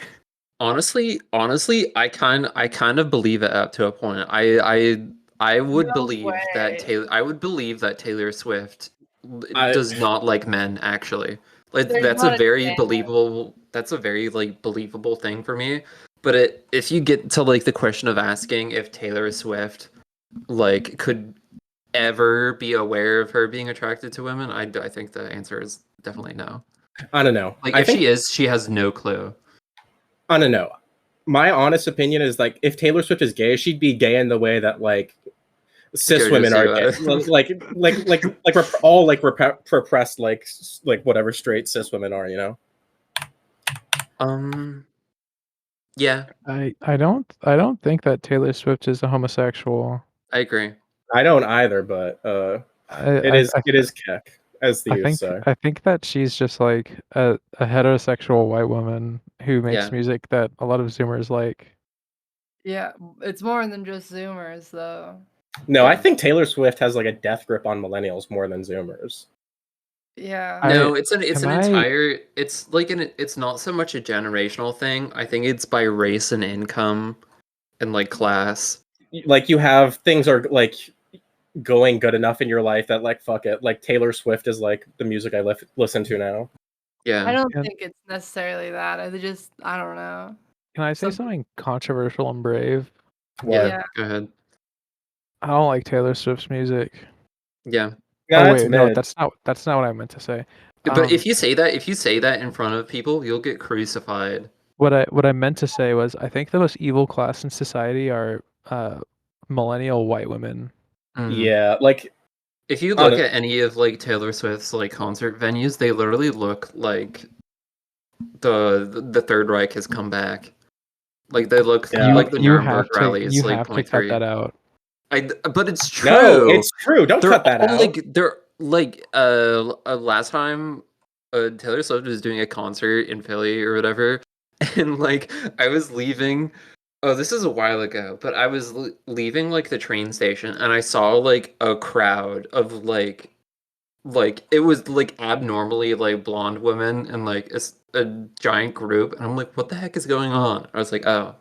Honestly, I kind of believe it up to a point. I would No believe that way. Taylor Swift I does not like men actually. Like There's not a chance. that's a very like believable thing for me. But if you get to like the question of asking if Taylor Swift like could ever be aware of her being attracted to women, I think the answer is definitely no. I don't know. Like I if think she is, she has no clue. I don't know. My honest opinion is like if Taylor Swift is gay, she'd be gay in the way that like cis Jojo women are gay. Siwa. All like repressed like whatever straight cis women are, you know. Yeah, I don't think that Taylor Swift is a homosexual. I agree. I don't either, but I it is keck, as the youth say. I think that she's just like a heterosexual white woman who makes Yeah. music that a lot of Zoomers like. Yeah, it's more than just Zoomers, though. No, I Yeah. think Taylor Swift has like a death grip on millennials more than Zoomers. Yeah. No, it's an can entire it's like it's not so much a generational thing. I think it's by race and income and like class. Like you have things are like going good enough in your life that like fuck it, like Taylor Swift is like the music I listen to now. I Yeah. don't Can, think it's necessarily that. I don't know. can I say something controversial and brave? What? Yeah. Go ahead. I don't like Taylor Swift's music. Yeah. Yeah, Oh it's wait, no, mid. that's not what I meant to say. But if you say that in front of people, you'll get crucified. What I meant to say was I think the most evil class in society are millennial white women. Yeah, like If you I look don't- at any of like Taylor Swift's like concert venues, they literally look like the Third Reich has come back. Like they look Yeah. like the Nuremberg you rallies, like have to point cut three. that out. But it's true. no, it's true. Don't cut that out. They're like last time Taylor Swift was doing a concert in Philly or whatever, and like I was leaving. Oh, this is a while ago, but I was leaving like the train station, and I saw like a crowd of like it was like abnormally like blonde women and like a giant group, and I'm like, what the heck is going on? I was like, oh,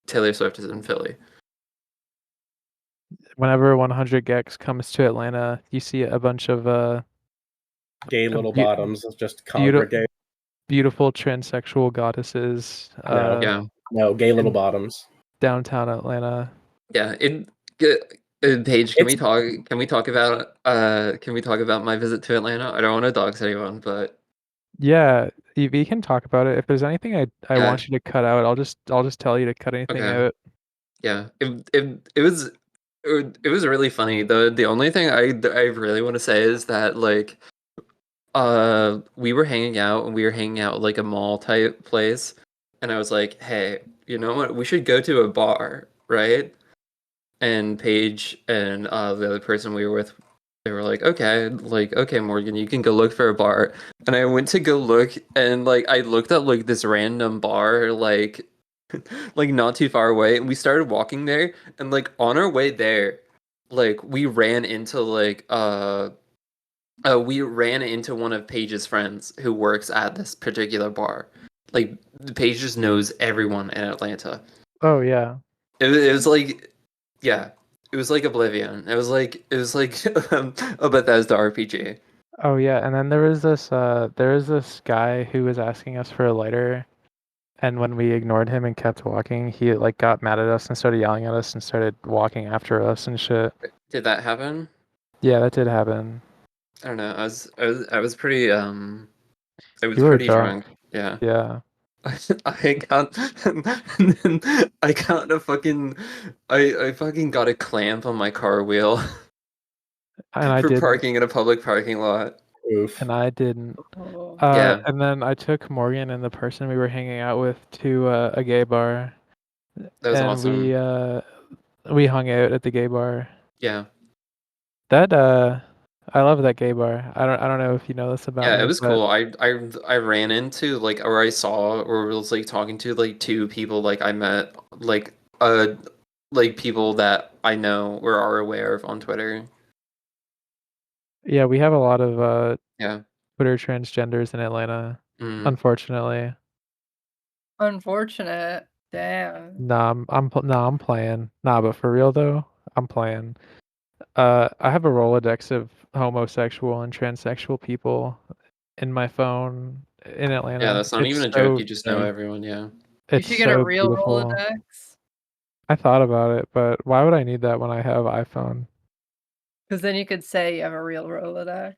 Taylor Swift is in Philly. Whenever 100 Gex comes to Atlanta, you see a bunch of Gay little beau- bottoms just congregate. beautiful transsexual goddesses No. Yeah. No, gay little in bottoms. downtown Atlanta. Yeah, Paige, can we talk about my visit to Atlanta? I don't want to dox anyone, but Yeah, we can talk about it. If there's anything I Yeah. want you to cut out, I'll just tell you to cut anything Okay. out. yeah, it was really funny. The only thing I really want to say is that like we were hanging out and we were hanging out at, like a mall type place, and I was like, hey, you know what? We should go to a bar, right? And Paige and the other person we were with, they were like, okay, Morgan, you can go look for a bar. And I went to go look, and like I looked at like this random bar, like like not too far away, and we started walking there, and like on our way there, like we ran into one of Paige's friends who works at this particular bar. Like Paige just knows everyone in Atlanta. Oh yeah. It was like, yeah, it was like Oblivion. It was like a Bethesda RPG. Oh yeah, and then there was this guy who was asking us for a lighter, and when we ignored him and kept walking, he like got mad at us and started yelling at us and started walking after us and shit. Did that happen? Yeah, that did happen. I don't know. I was pretty I was You were pretty drunk. drunk. Yeah. Yeah. I got and then I got a fucking I fucking got a clamp on my car wheel And I for didn't. parking in a public parking lot. Oof. And I didn't. Oh. Yeah. And then I took Morgan and the person we were hanging out with to a gay bar. That was and awesome. we hung out at the gay bar. Yeah. That I love that gay bar. I don't know if you know this about me. Yeah, it was but cool. I ran into like, or I saw, or was like talking to like two people like I met like people that I know or are aware of on Twitter. Yeah, we have a lot of Yeah. Twitter transgenders in Atlanta, Mm. unfortunately. Unfortunate. Damn. Nah, I'm playing. Nah, but for real though, I'm playing. I have a Rolodex of homosexual and transsexual people in my phone in Atlanta. Yeah, that's not even a joke. You just know everyone. Yeah. You It's should get a so real beautiful. Rolodex. I thought about it, but why would I need that when I have iPhone? Because then you could say you have a real Rolodex.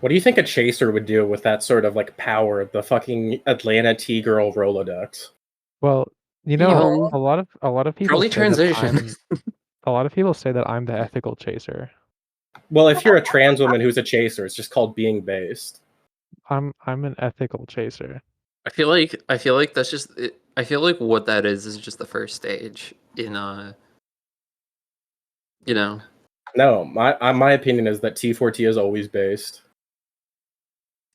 What do you think a chaser would do with that sort of like power, the fucking Atlanta T-girl Rolodex? Well, you know, a lot of people Probably say transition. a lot of people say that I'm the ethical chaser. Well, if you're a trans woman who's a chaser, it's just called being based. I'm an ethical chaser. I feel like that's just it. I feel like what that is just the first stage in you know. No, my opinion is that T4T is always based.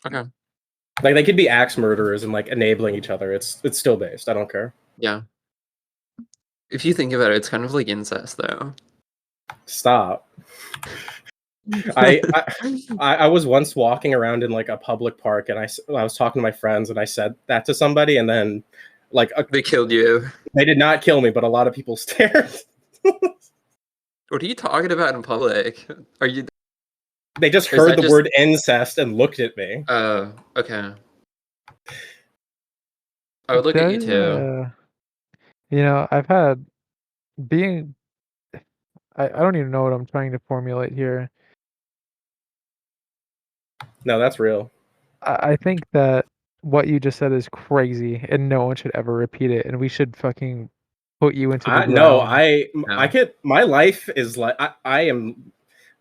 Okay. Like they could be axe murderers and like enabling each other. It's still based. I don't care. Yeah. If you think about it, it's kind of like incest though. Stop. I was once walking around in like a public park and I was talking to my friends and I said that to somebody and then like they killed you. They did not kill me, but a lot of people stared. What are you talking about in public? Are you? They just heard the word incest and looked at me. Oh, okay. I would look at you too. You know, I've had being. I don't even know what I'm trying to formulate here. No, that's real. I think that what you just said is crazy, and no one should ever repeat it. And we should fucking put you into the ground. No, I could. My life is like I am.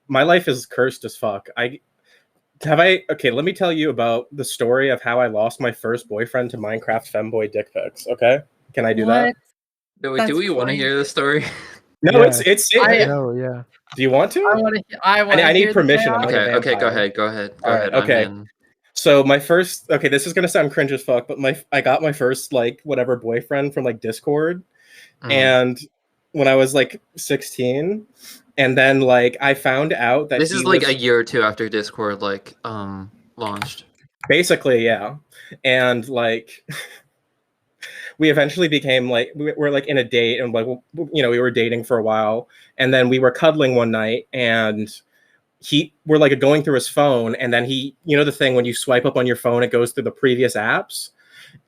My life is cursed as fuck. Okay, let me tell you about the story of how I lost my first boyfriend to Minecraft femboy dick pics. Okay, can I do that? No, wait, do we want to hear the story? No, it's I know, yeah. Do you want to? I need permission. Okay, go ahead. All right, okay. So my first, this is gonna sound cringe as fuck, but I got my first like whatever boyfriend from like Discord, and when I was like 16, and then like I found out that this is like a year or two after Discord like launched. Basically, yeah, and like. We eventually became like we were like in a date and like we were dating for a while and then we were cuddling one night and we're like going through his phone and then the thing when you swipe up on your phone it goes through the previous apps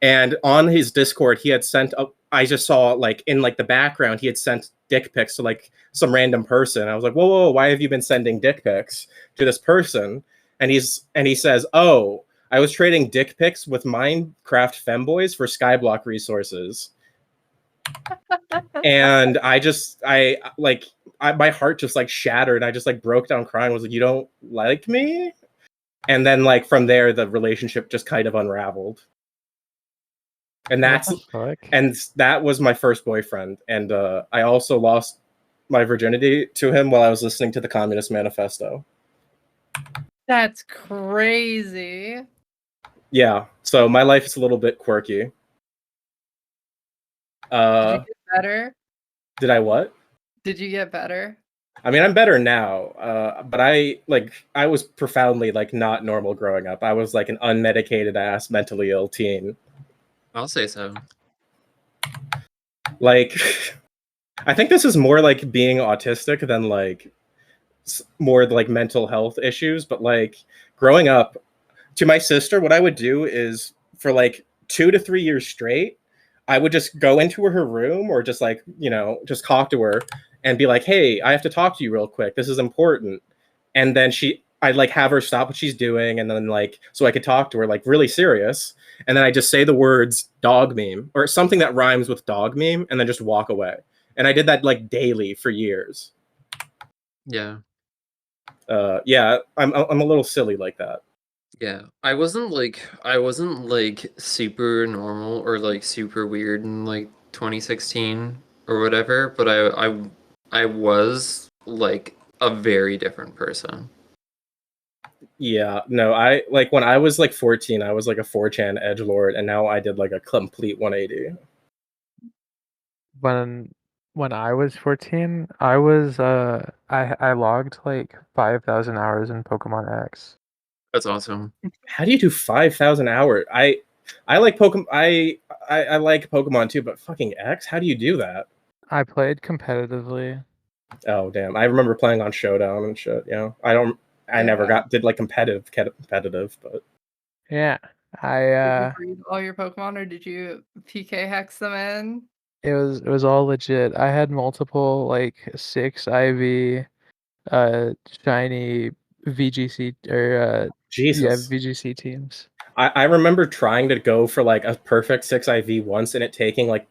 and on his Discord he had sent up I just saw like in like the background he had sent dick pics to like some random person. I was like whoa, why have you been sending dick pics to this person? And he says, oh, I was trading dick pics with Minecraft femboys for Skyblock resources. And my heart just like shattered. I just like broke down crying. I was like, you don't like me? And then like from there, the relationship just kind of unraveled. And that was my first boyfriend. And I also lost my virginity to him while I was listening to the Communist Manifesto. That's crazy. Yeah, so my life is a little bit quirky. Did you get better? Did I what? Did you get better? I mean, I'm better now, but I was profoundly like not normal growing up. I was like an unmedicated ass, mentally ill teen. I'll say so. Like, I think this is more like being autistic than like more like mental health issues. But like growing up, to my sister, what I would do is for like 2 to 3 years straight, I would just go into her room or just like, just talk to her and be like, hey, I have to talk to you real quick. This is important. And then I'd like have her stop what she's doing. And then like, so I could talk to her like really serious. And then I just say the words dog meme or something that rhymes with dog meme and then just walk away. And I did that like daily for years. Yeah. Yeah, I'm a little silly like that. Yeah, I wasn't like super normal or like super weird in like 2016 or whatever, but I was like a very different person. Yeah, no, I like when I was like 14, I was like a 4chan edgelord, and now I did like a complete 180. When I was 14, I was I logged like 5,000 hours in Pokemon X. That's awesome. How do you do 5,000 hours? I like Pokemon. I like Pokemon too, but fucking X, how do you do that? I played competitively. Oh damn, I remember playing on Showdown and shit. I never did like competitive, but Yeah, Did you breed all your Pokemon, or did you PK hex them in? it was all legit. I had multiple like 6 IV shiny VGC or Jesus. VGC teams. I remember trying to go for like a perfect 6 IV once and it taking like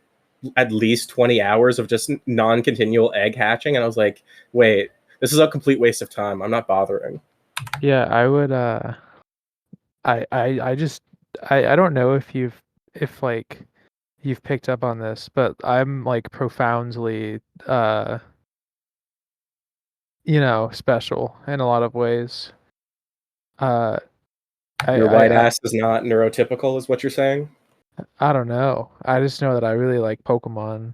at least 20 hours of just non-continual egg hatching, and I was like, wait, this is a complete waste of time. I'm not bothering. Yeah, I would I don't know if like you've picked up on this, but I'm like profoundly special in a lot of ways. Your white ass is not neurotypical, is what you're saying? I don't know. I just know that I really like Pokemon.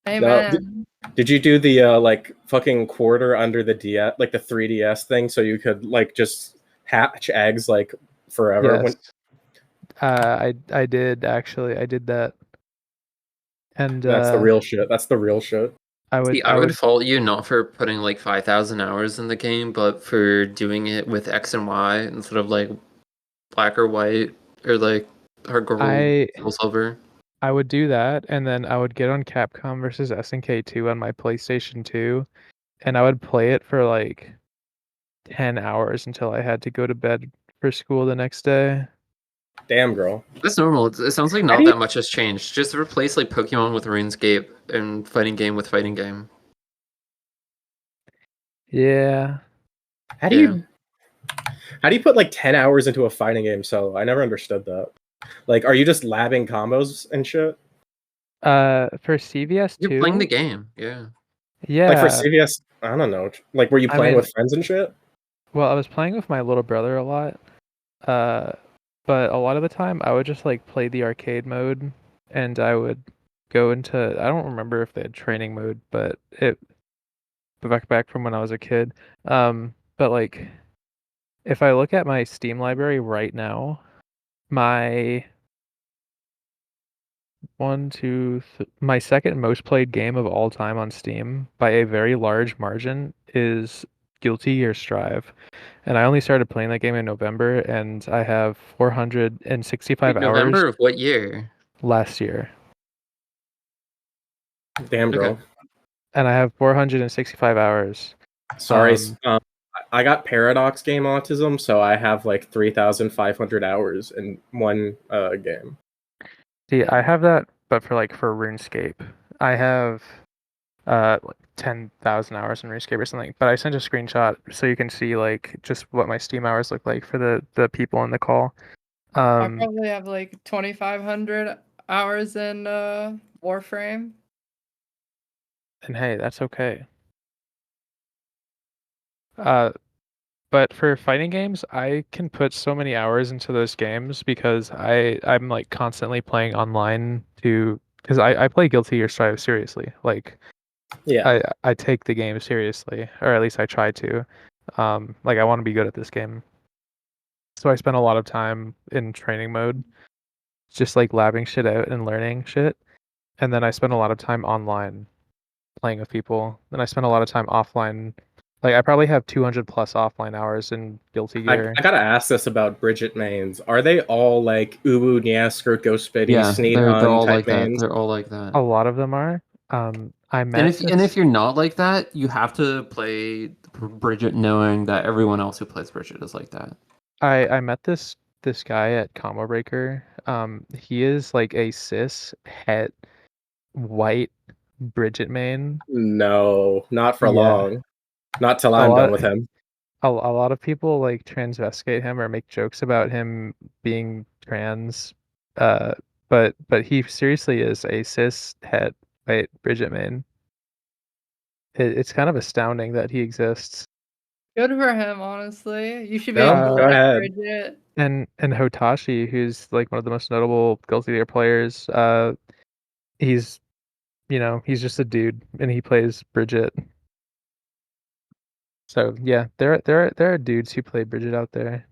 Amen. Did you do the like fucking quarter under the DS, like the 3DS thing, so you could like just hatch eggs like forever? Yes. I did actually. I did that. And that's the real shit. That's the real shit. I would fault you not for putting like 5,000 hours in the game, but for doing it with X and Y instead of like black or white or like hard gold, silver. I would do that, and then I would get on Capcom versus SNK 2 on my PlayStation 2, and I would play it for like 10 hours until I had to go to bed for school the next day. Damn, girl. That's normal. It sounds like not that much has changed. Just replace like Pokemon with RuneScape and fighting game with fighting game. Yeah. How do you put like 10 hours into a fighting game solo? I never understood that. Like, are you just labbing combos and shit? For CVS 2? You're playing the game, yeah. Yeah. Like for CVS, I don't know. Like, were you playing with friends and shit? Well, I was playing with my little brother a lot. But a lot of the time I would just like play the arcade mode, and I would go into, I don't remember if they had training mode, but it back from when I was a kid. But like if I look at my Steam library right now, my my second most played game of all time on Steam by a very large margin is Guilty Gear Strive. And I only started playing that game in November, and I have 465 hours. November of what year? Last year. Damn, girl. Okay. And I have 465 hours. Sorry, I got paradox game autism, so I have like 3,500 hours in one game. See, I have that, but for RuneScape, I have like 10,000 hours in RuneScape or something. But I sent a screenshot so you can see like just what my Steam hours look like for the people in the call. I probably have like 2,500 hours in Warframe. And hey, that's okay. But for fighting games, I can put so many hours into those games because I'm like constantly playing online because I play Guilty Gear Strive seriously. Like, yeah, I take the game seriously, or at least I try to. Like I want to be good at this game. So I spend a lot of time in training mode, just like labbing shit out and learning shit. and then I spend a lot of time online playing with people. Then I spend a lot of time offline. Like I probably have 200 plus offline hours in Guilty Gear. I gotta ask this about Bridget mains. Are they all like Uwu, Nyasker, Ghostbitty, Yeah, they're Sneedon all type like that. mains? They're all like that. A lot of them are. I met And if you're not like that, you have to play Bridget knowing that everyone else who plays Bridget is like that. I met this guy at Combo Breaker. He is like a cis het white Bridget main. No, not for Yeah. long. Not till A I'm lot- done with him. A lot of people like transvesticate him or make jokes about him being trans. But he seriously is a cis het white Bridget main. It's kind of astounding that he exists. Good for him, honestly. You should be No, able to go like ahead. Bridget. And Hotashi, who's like one of the most notable Guilty Gear players, he's he's just a dude and he plays Bridget. So yeah, there are dudes who play Bridget out there.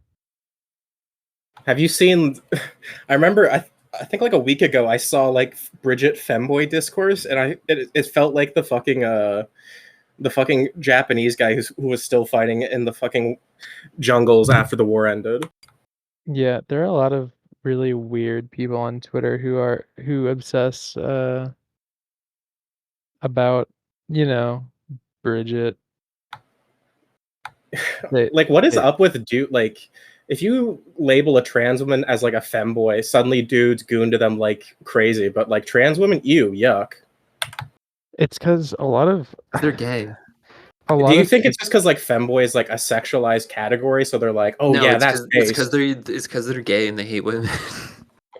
Have you seen? I remember. I think like a week ago, I saw like Bridget femboy discourse, and it felt like the fucking Japanese guy who was still fighting in the fucking jungles after the war ended. Yeah, there are a lot of really weird people on Twitter who obsess about Bridget. Like, what is up with dude? Like, if you label a trans woman as like a femboy, suddenly dudes goon to them like crazy. But like trans women, ew, yuck. It's because a lot of They're gay. a lot Do you of think it's just because like femboy is like a sexualized category, so they're like, oh No, yeah, it's that's 'cause- based. it's because they're gay and they hate women.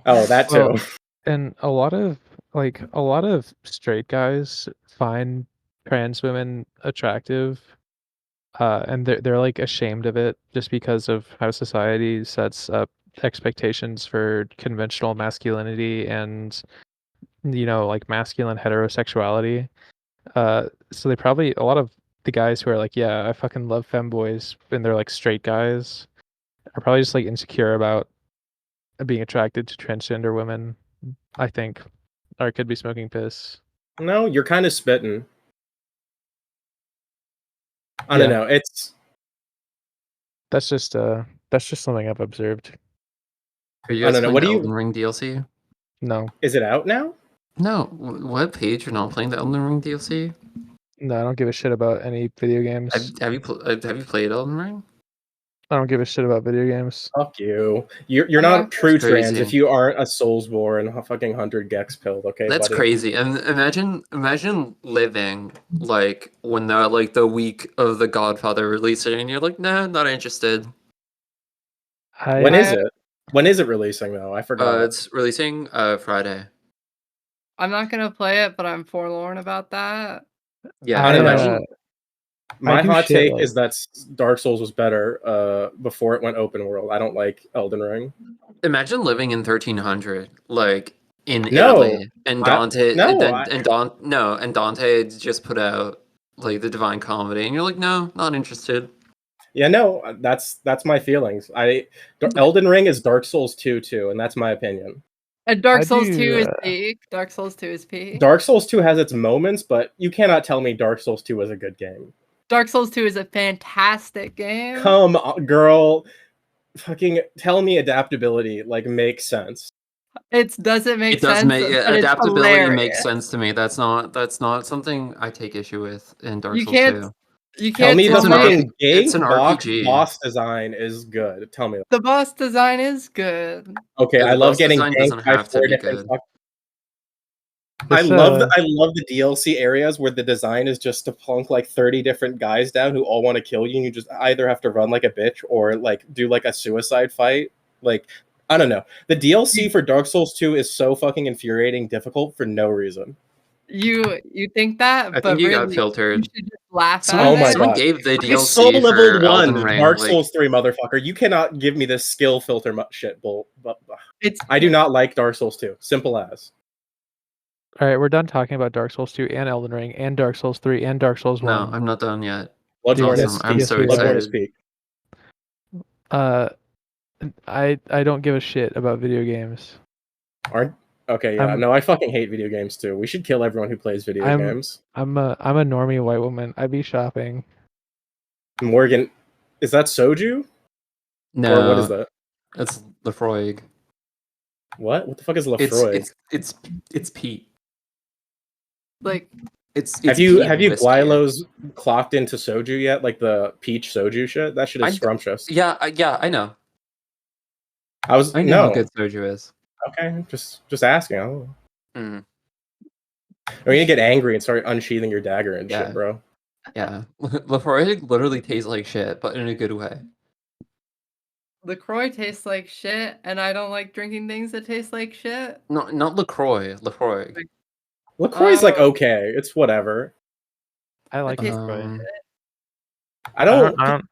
Oh, that too. Well, and a lot of straight guys find trans women attractive, and they're like ashamed of it just because of how society sets up expectations for conventional masculinity and like masculine heterosexuality. So they probably a lot of the guys who are like, yeah, I fucking love femboys, and they're like straight guys, are probably just like insecure about being attracted to transgender women, I think. Or it could be smoking piss. No, you're kind of spitting. I Yeah. don't know. That's just something I've observed. Are you I guys don't know, playing what the do you- Elden Ring DLC? No. Is it out now? No. What page you're not playing the Elden Ring DLC? No, I don't give a shit about any video games. Have you played Elden Ring? I don't give a shit about video games. Fuck you. You're I'm not not true crazy. trans if you aren't a Soulsborne fucking 100 Gex pilled, okay, That's buddy? crazy. And imagine living like when the week of The Godfather releasing, and you're like, nah, not interested. When is it? When is it releasing though? I forgot. It's releasing Friday. I'm not gonna play it, but I'm forlorn about that. Yeah, I don't know. imagine My do hot shit take like- is that Dark Souls was better before it went open world. I don't like Elden Ring. imagine living in 1300, like in No. Italy, and I- Dante, no, and Dante just put out like the Divine Comedy, and you're like, no, not interested. Yeah, no, that's my feelings. Elden Ring is Dark Souls 2 too, and that's my opinion. And Dark I Souls do, 2 is peak. Dark Souls 2 is peak. Dark Souls 2 has its moments, but you cannot tell me Dark Souls 2 is a good game. Dark Souls 2 is a fantastic game. Come on, girl. Fucking tell me adaptability like makes sense. It doesn't make It does sense. make but it's adaptability hilarious. makes sense to me. That's not something I take issue with in Dark You Souls can't 2. You Tell can't me the It's an fucking it's an RPG. boss design is good. Tell me that. the boss design is good. Okay, Yeah, I the love boss getting design ganked doesn't by have to 4 be different good. I This, love the DLC areas where the design is just to plunk like 30 different guys down who all want to kill you, and you just either have to run like a bitch or like do like a suicide fight. Like, I don't know. The DLC for Dark Souls 2 is so fucking infuriating difficult for no reason. You think that, I but think you really, got filtered. you should just laugh Someone, at Oh my it. someone God. gave the I DLC soul for leveled Elden 1 Ring. Dark like, Souls 3, motherfucker. You cannot give me this skill filter shit bull. It's I do not like Dark Souls 2. Simple as. All right, we're done talking about Dark Souls 2 and Elden Ring and Dark Souls 3 and Dark Souls 1. no, I'm not done yet. Bloodborne Awesome. is I'm peak. so Bloodborne is excited. peak. I don't give a shit about video games. Aren't Okay, yeah. No, I fucking hate video games too. We should kill everyone who plays video games. I'm a normie white woman. I be shopping. Morgan, is that soju? No. Or what is that? That's Lefroy. What? What the fuck is Lefroy? It's peat. Like, it's have you whiskey. Guilos clocked into soju yet? Like the peach soju shit? That shit is scrumptious. Yeah, I know. I know how good soju is. Okay, just asking. I don't know. Mm. Or you get angry and start unsheathing your dagger and shit, bro. Yeah, LaCroix literally tastes like shit, but in a good way. LaCroix tastes like shit, and I don't like drinking things that taste like shit. No, not LaCroix. LaCroix. LaCroix's like okay, it's whatever. I like LaCroix. I don't.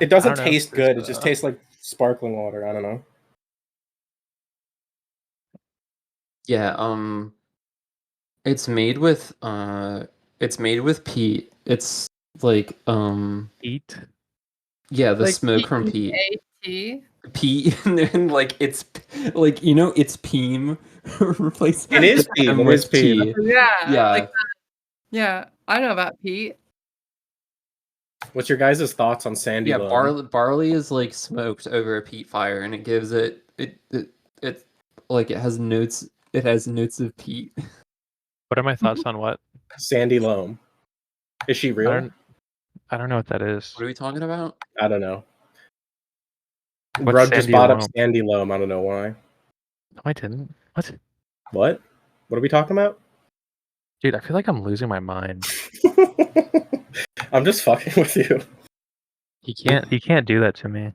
It doesn't taste good. It just tastes like sparkling water. I don't know. Yeah. It's made with peat. It's like peat. Yeah, the like smoke from peat. Peat. Peat, and then like it's like it's peam. Replace it is peam. It is peam. Yeah. Like yeah, I know about peat. What's your guys' thoughts on sandy? Yeah, barley is like smoked over a peat fire, and it gives it like it has notes. It has notes of peat. What are my thoughts on what? Sandy loam. Is she real? I don't know what that is. What are we talking about? I don't know. What's Rug just bought up loam? sandy loam. I don't know why. No, I didn't. What? What? What are we talking about? Dude, I feel like I'm losing my mind. I'm just fucking with you. You can't do that to me.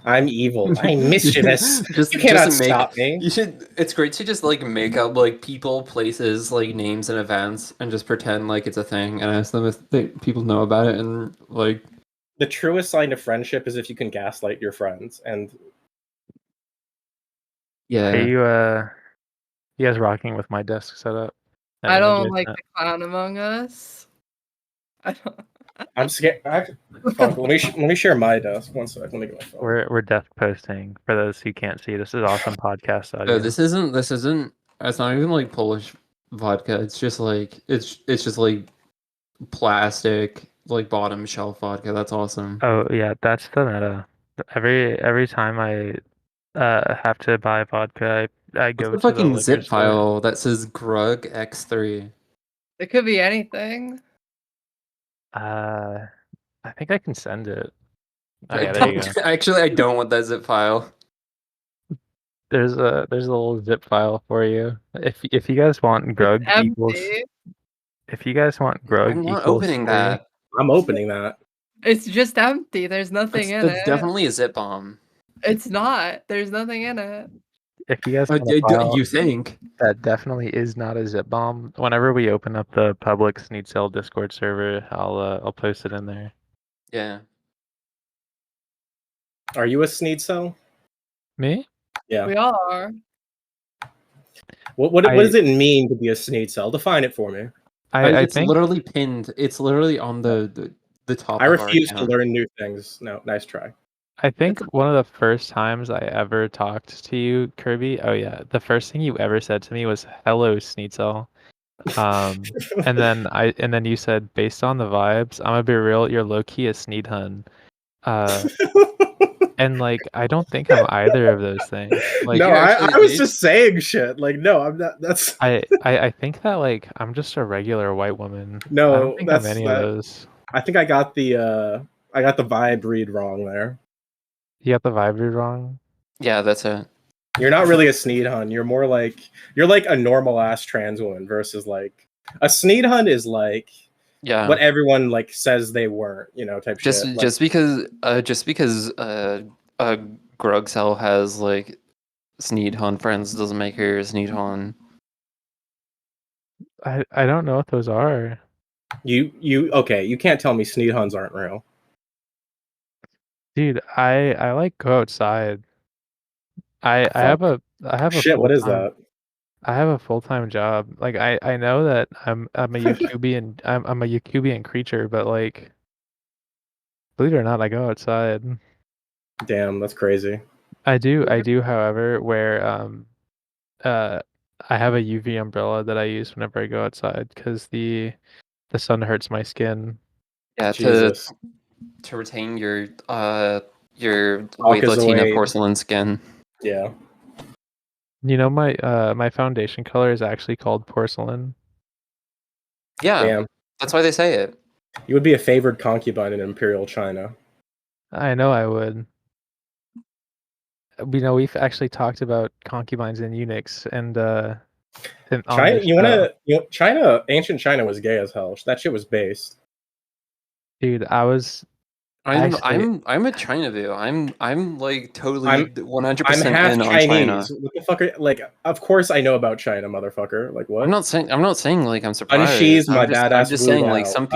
I'm evil. I'm mischievous. You cannot stop me. You should. It's great to just like make up like people, places, like names and events, and just pretend like it's a thing, and ask them if people know about it. And like, the truest sign of friendship is if you can gaslight your friends. And yeah, are you guys rocking with my desk setup? I don't like the clown among us. I don't. I'm scared. Fuck, let me share my desk. 1 sec. Let me get my phone. We're desk posting for those who can't see. This is awesome podcast audio. No, this isn't. It's not even like Polish vodka. It's just like it's just like plastic, like bottom shelf vodka. That's awesome. Oh yeah, that's the meta. Every time I have to buy vodka, I go to the fucking liquor zip store. file that says Grug X3. It could be anything. I think I can send it. Oh, yeah, there you go. Actually, I don't want that zip file. There's a little zip file for you. If you guys want Grug equals, if you guys want Grug I'm not equals opening 3, that. I'm opening that. It's just empty. There's nothing in it. That's definitely a zip bomb. It's not. There's nothing in it. If you guys want a file, you think that definitely is not a zip bomb. Whenever we open up the public Sneed Cell Discord server, I'll post it in there. Yeah. Are you a Sneed Cell? Me? Yeah. We all are. What does it mean to be a Sneed Cell? Define it for me. It's literally pinned. It's literally on the top. I refuse to learn new things. No, nice try. I think one of the first times I ever talked to you, Kirby. Oh yeah, the first thing you ever said to me was "Hello, Sneedsel," and then you said, "Based on the vibes, I'm gonna be real. You're low key a Sneedhun." And like, I don't think I'm either of those things. Like, no, I was just saying shit. Like, no, I'm not. That's I think that like I'm just a regular white woman. No, I don't think I'm any of those. I think I got the vibe read wrong there. You got the vibe read wrong? Yeah, that's it. You're not really a Sneedhun. You're more like a normal ass trans woman versus like a Sneedhun is like what everyone like says they weren't, type shit. Just because a Grug cell has like Sneedhun friends doesn't make her a Sneedhun. I don't know what those are. Okay, you can't tell me Sneedhuns aren't real. Dude, I like go outside. I have a shit. What is that? I have a full-time job. Like I know that I'm a Yakubian I'm a Yakubian creature, but like believe it or not, I go outside. Damn, that's crazy. I do, however, wear I have a UV umbrella that I use whenever I go outside because the sun hurts my skin. Yeah, Jesus. to retain your weight Caucasoid. Latina porcelain skin. Yeah. You know, my foundation color is actually called porcelain. Yeah, Damn. that's why they say it. You would be a favored concubine in Imperial China. I know I would. We've actually talked about concubines and eunuchs and on China, this show. China, ancient China was gay as hell. That shit was based. Dude, I was actually I'm a China view. I'm like totally I'm 100% half in on China. Chinese. What the fuck? Like, of course I know about China, motherfucker. Like, what? I'm not saying like I'm surprised. Unsheathe my I'm badass just saying like Wu some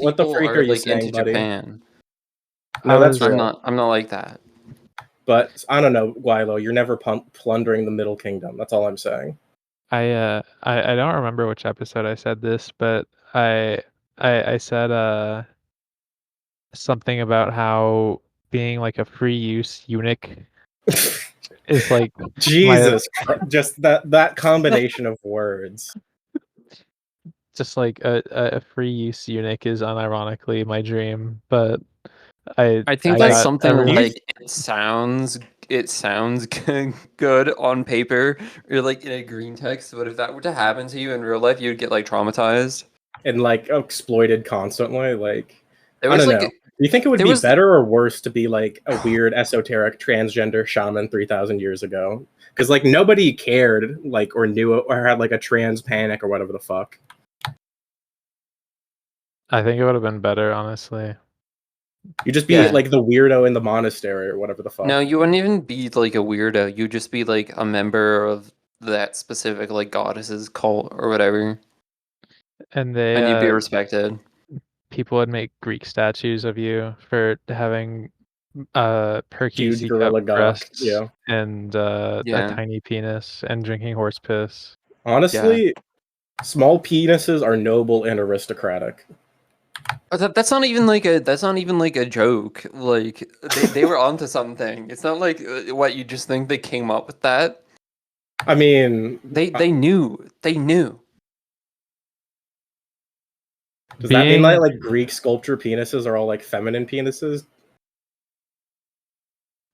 what the people freak are are you like into saying, buddy? Japan. No, that's was- real. I'm not like that. But I don't know, Guilo. You're never plundering the Middle Kingdom. That's all I'm saying. I don't remember which episode I said this, but I said something about how being like a free use eunuch is like Jesus, just that combination of words. just like a free use eunuch is unironically my dream, but I think that's got something everyone- like it sounds good on paper or like in a green text, but if that were to happen to you in real life, you'd get like traumatized And like exploited constantly. Like, There I was don't like know. Do you think it would there be was- better or worse to be like a weird esoteric transgender shaman 3,000 years ago? Because like nobody cared, like, or knew it, or had like a trans panic or whatever the fuck. I think it would have been better, honestly. You just be Yeah. like the weirdo in the monastery or whatever the fuck. No, you wouldn't even be like a weirdo. You'd just be like a member of that specific like goddess's cult or whatever, And and you'd be they respected. people would make Greek statues of you for having perky Huge C-cup gorilla gawk, breasts yeah. and Yeah. a tiny penis and drinking horse piss. Honestly, small penises are noble and aristocratic. But that's not even like a joke. Like they were onto something. It's not like what you just think they came up with that. I mean, They knew. They knew. does that mean that like Greek sculpture penises are all like feminine penises?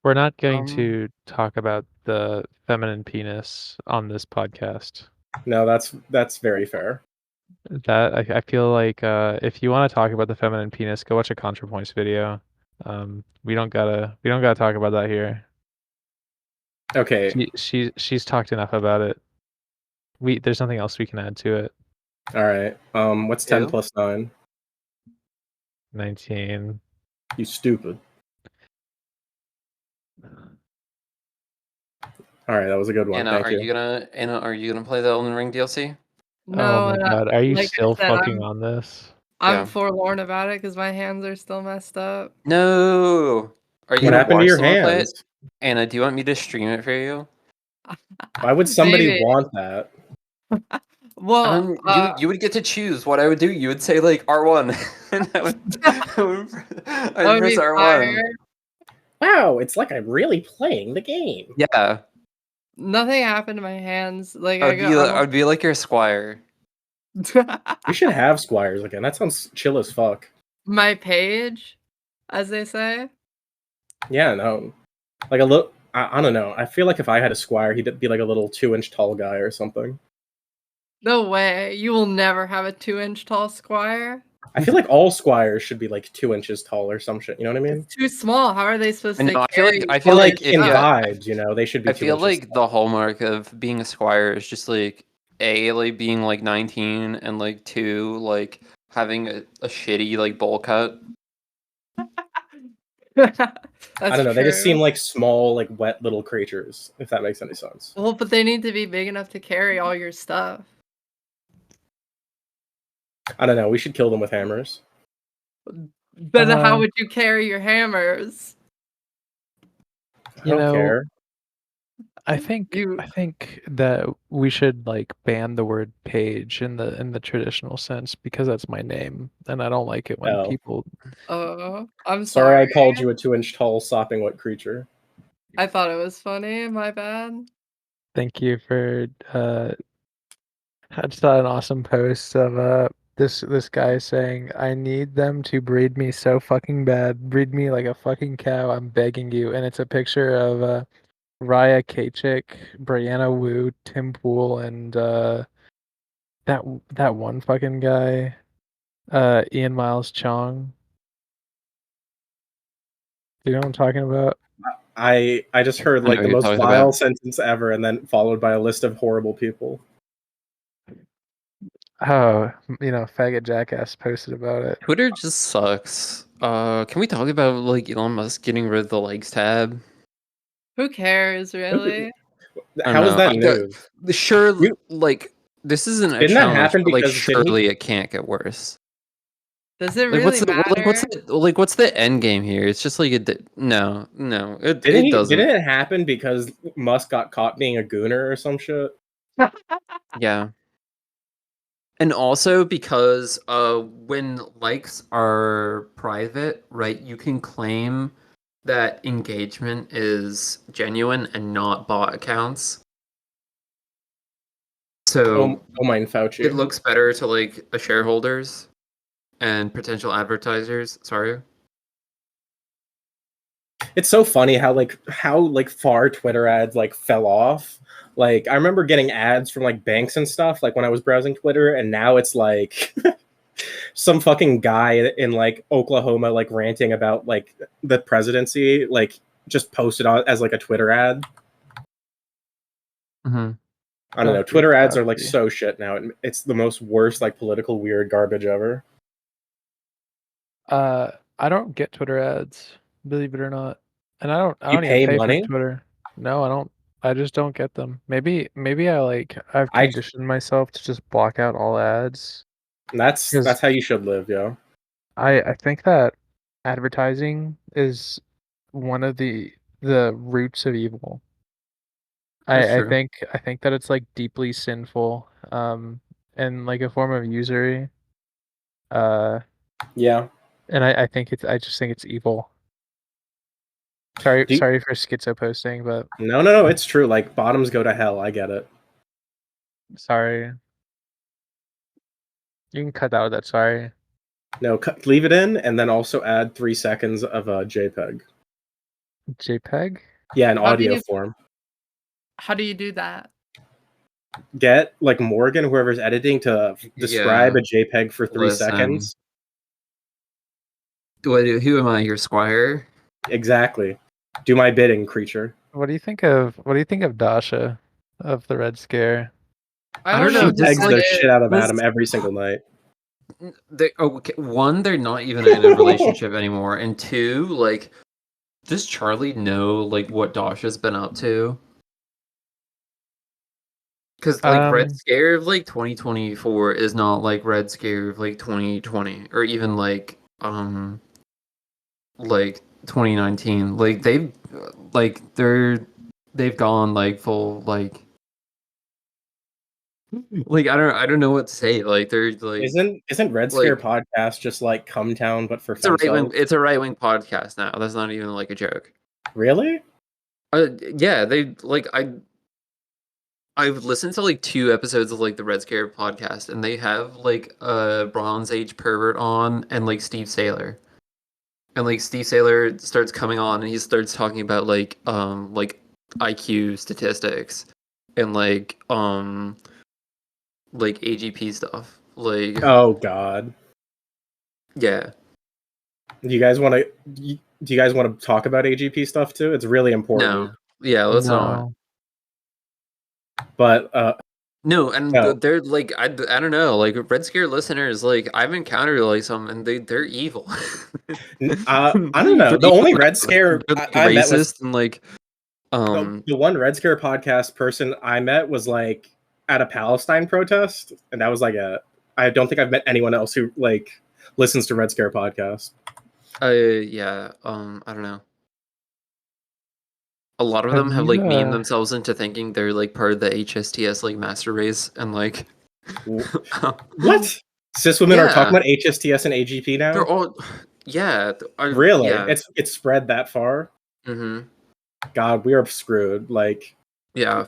We're not going to talk about the feminine penis on this podcast. No, that's very fair. That I feel like if you want to talk about the feminine penis, go watch a ContraPoints video. We don't gotta talk about that here. Okay. She's talked enough about it. There's nothing else we can add to it. All right. What's 10 plus 9? 19. You stupid. All right, that was a good one. Anna, Thank are you. you gonna play the Elden Ring DLC? No, oh my god, are you like I still said, fucking on this? I'm Yeah. forlorn about it because my hands are still messed up. No. Are you What gonna happened to watch your someone play it? hands? Anna, do you want me to stream it for you? Why would somebody Maybe. want that? Well, You would get to choose what I would do. You would say like R1, and I would that would press be R1. fire. Wow, it's like I'm really playing the game. Yeah, Nothing happened to my hands. Like I would be like your squire. We should have squires again. That sounds chill as fuck. my page, as they say. Yeah, no. Like a little, I don't know. I feel like if I had a squire, he'd be like a little 2-inch tall guy or something. No way. You will never have a 2-inch tall squire. I feel like all squires should be like 2 inches tall or some shit. You know what I mean? It's too small. How are they supposed to No, I carry? feel Or like like in vibes, you know, they should be. I 2 feel inches like tall. the hallmark of being a squire is just like like being like 19 and like 2 like having a shitty like bowl cut. I don't know. They just seem like small, like wet little creatures. If that makes any sense. Well, but they need to be big enough to carry all your stuff. I don't know. We should kill them with hammers. Then how would you carry your hammers? I don't care. I think that we should like ban the word page in the traditional sense because that's my name and I don't like it when people. I'm Sorry, sorry. I called you a 2-inch tall sopping wet creature. I thought it was funny. My bad. Thank you for I just saw an awesome post of this guy saying, "I need them to breed me so fucking bad. Breed me like a fucking cow. I'm begging you." And it's a picture of Raya Kachik, Brianna Wu, Tim Pool, and that one fucking guy, Ian Miles Chong. Do you know what I'm talking about? I just heard I know like what the you're most talking vile about. sentence ever, and then followed by a list of horrible people. Oh, faggot jackass posted about it. Twitter just sucks. Can we talk about like Elon Musk getting rid of the likes tab? Who cares, really? I don't How is know. that news? Sure, You- like this isn't a Didn't that challenge, happen but like because didn't he? surely it can't get worse. Does it Like really what's matter? what's the end game here? It's just like no, it Didn't doesn't. it happen because Musk got caught being a gooner or some shit? Yeah. And also because when likes are private, right, you can claim that engagement is genuine and not bot accounts. So Oh mine it Fauci. looks better to like the shareholders and potential advertisers. Sorry. It's so funny how far Twitter ads like fell off. Like I remember getting ads from like banks and stuff like when I was browsing Twitter, and now it's like some fucking guy in like Oklahoma like ranting about like the presidency, like just posted on as like a Twitter ad. Mm-hmm. I don't know. Fuck you, Twitter ads are like Fauci. so shit now. It's the most worst like political weird garbage ever. I don't get Twitter ads, believe it or not. And I You don't even pay pay for money? Twitter. No, I don't. I just don't get them. Maybe I've I conditioned myself to just block out all ads. that's Because how you should live, yo. I think that advertising is one of the roots of evil. That's I true. think that it's like deeply sinful, and like a form of usury. Uh, Yeah. and I just think it's evil. Do you, Sorry for schizo posting, but no, it's true. Like bottoms go to hell. I get it. sorry. You can cut out that sorry. No, leave it in, and then also add 3 seconds of a JPEG. JPEG? Yeah, in How do audio you form. how do you do that? Get like Morgan, whoever's editing, to describe Yeah. a JPEG for 3 Listen. seconds. Who am I, your squire? Exactly. Do my bidding, creature. What do you think of Dasha of the Red Scare? I don't know know, She who just pegs that the like shit out of is. Adam every single night. One, they're not even in a relationship anymore, and two, like, does Charlie know like what Dasha's been up to? Because like Red Scare of like 2024 is not like Red Scare of like 2020 or even like 2019. Like they've gone like full like I don't know what to say. Like they're like Isn't Red Scare podcast just like Come Town but for femcels? it's a right wing podcast now. That's not even like a joke. Really? Yeah, they like I've listened to like 2 episodes of like the Red Scare podcast, and they have like a Bronze Age pervert on and like Steve Saylor. And like Steve Saylor starts coming on and he starts talking about like IQ statistics and like AGP stuff. Like Oh God. yeah. Do you guys want to talk about AGP stuff too? It's really important. No. Yeah, let's not. No. But No, and no. they're like I don't know, like Red Scare listeners, like I've encountered like some and they're evil. I don't know. The only Red Scare they're, like, I met was racist and like the one Red Scare podcast person I met was like at a Palestine protest, and that was like I don't think I've met anyone else who like listens to Red Scare podcast. yeah, I don't know. A lot of them have like memed themselves into thinking they're like part of the HSTS like master race and like what? Cis women are talking about HSTS and AGP now? They're all really? Yeah. It's spread that far? Mm-hmm. God, we are screwed. Like yeah.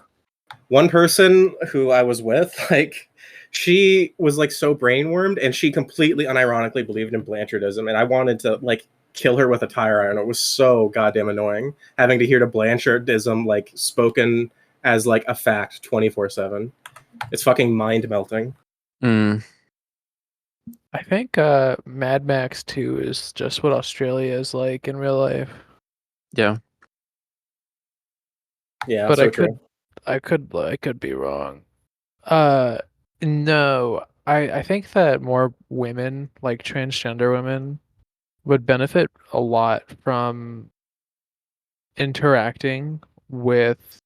One person who I was with, like she was like so brainwormed, and she completely unironically believed in Blanchardism, and I wanted to like kill her with a tire iron. It was so goddamn annoying having to hear the Blanchardism like spoken as like a fact 24/7. It's fucking mind melting. Mm. I think Mad Max 2 is just what Australia is like in real life. Yeah. Yeah, But so I could be wrong. No, I think that more women, like transgender women, would benefit a lot from interacting with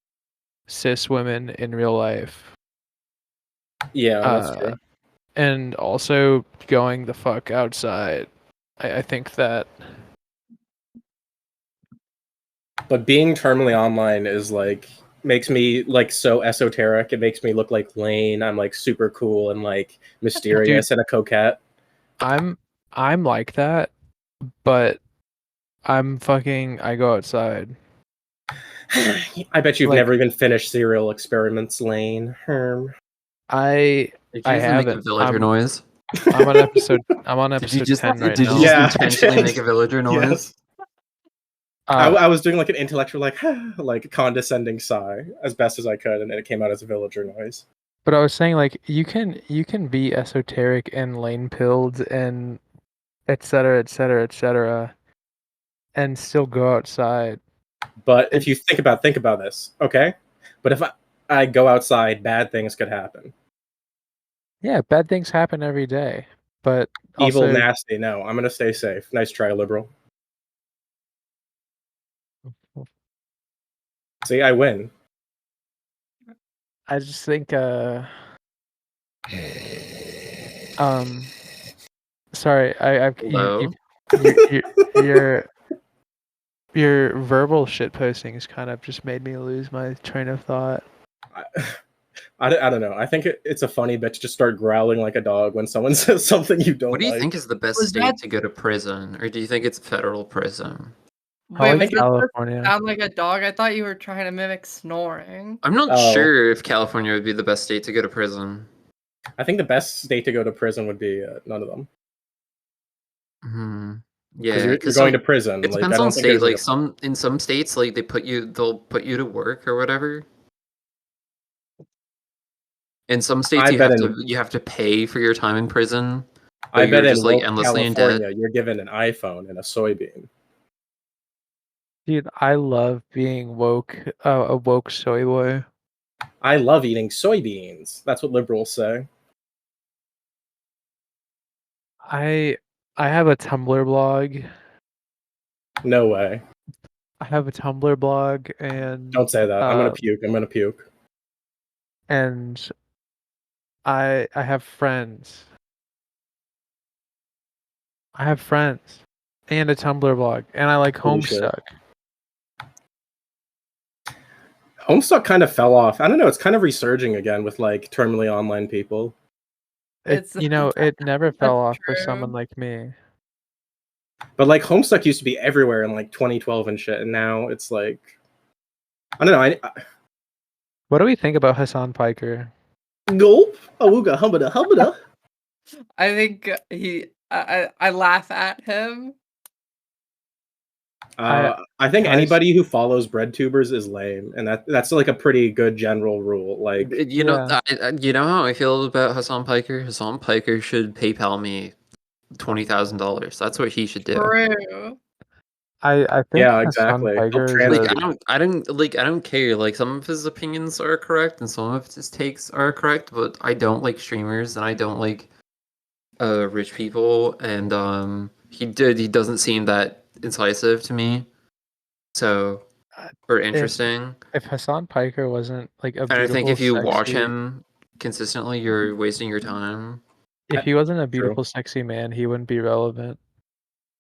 cis women in real life. Yeah, that's true. And also going the fuck outside. I think that. But being terminally online is like makes me like so esoteric. It makes me look like Lane. I'm like super cool and like mysterious and a coquette. I'm like that, but I go outside. I bet you've Like, never even finished serial experiments, Lane. I Did you just make a haven't. villager noise? I'm on episode 10 right did you now. just Yeah, intentionally I did. make a villager noise? Yes. I was doing like an intellectual like like condescending sigh as best as I could, and then it came out as a villager noise. But I was saying like you can be esoteric and lane pilled and etc etc and still go outside. But if you think about this, okay? But if I go outside, bad things could happen. Yeah, bad things happen every day. But Evil, also, nasty. No, I'm gonna stay safe. Nice try, liberal. See, I win. I just think sorry, Hello? your verbal shit postings kind of just made me lose my train of thought. I don't know. I think it's a funny bit to just start growling like a dog when someone says something you don't like. What do you think is the best state to go to prison? Or do you think it's federal prison? I Wait, like was California. sound like a dog? I thought you were trying to mimic snoring. I'm not Oh. sure if California would be the best state to go to prison. I think the best state to go to prison would be none of them. Yeah, you're going to prison. It Like, depends I don't on think state. there's, Like in some states, like they'll put you to work or whatever. In some states, you have to pay for your time in prison. I bet you're just in like woke endlessly in California, debt. you're given an iPhone and a soybean. Dude, I love being woke, a woke soy boy. I love eating soybeans. That's what liberals say. I have a Tumblr blog. No way. I have a Tumblr blog and Don't say that. I'm gonna puke. I'm gonna puke. And I have friends. I have friends and a Tumblr blog, and I like Holy shit. Homestuck. Homestuck kind of fell off. I don't know. It's kind of resurging again with like terminally online people. It never fell off for true. someone like me. But like Homestuck used to be everywhere in like 2012 and shit, and now it's like I don't know. What do we think about Hassan Piker? Gulp, awooga, humbada, humbada. I think I laugh at him. I think anybody who follows bread tubers is lame, and that's like a pretty good general rule. Like you know how I feel about Hassan Piker. Hassan Piker should PayPal me $20,000. That's what he should do. True. I think Hassan exactly. Piker I don't care. Like some of his opinions are correct and some of his takes are correct, but I don't like streamers and I don't like rich people, and he doesn't seem that incisive to me. So or interesting. If Hassan Piker wasn't like a and I think if you watch sexy, him consistently, you're wasting your time. If he wasn't a beautiful, sexy man, he wouldn't be relevant.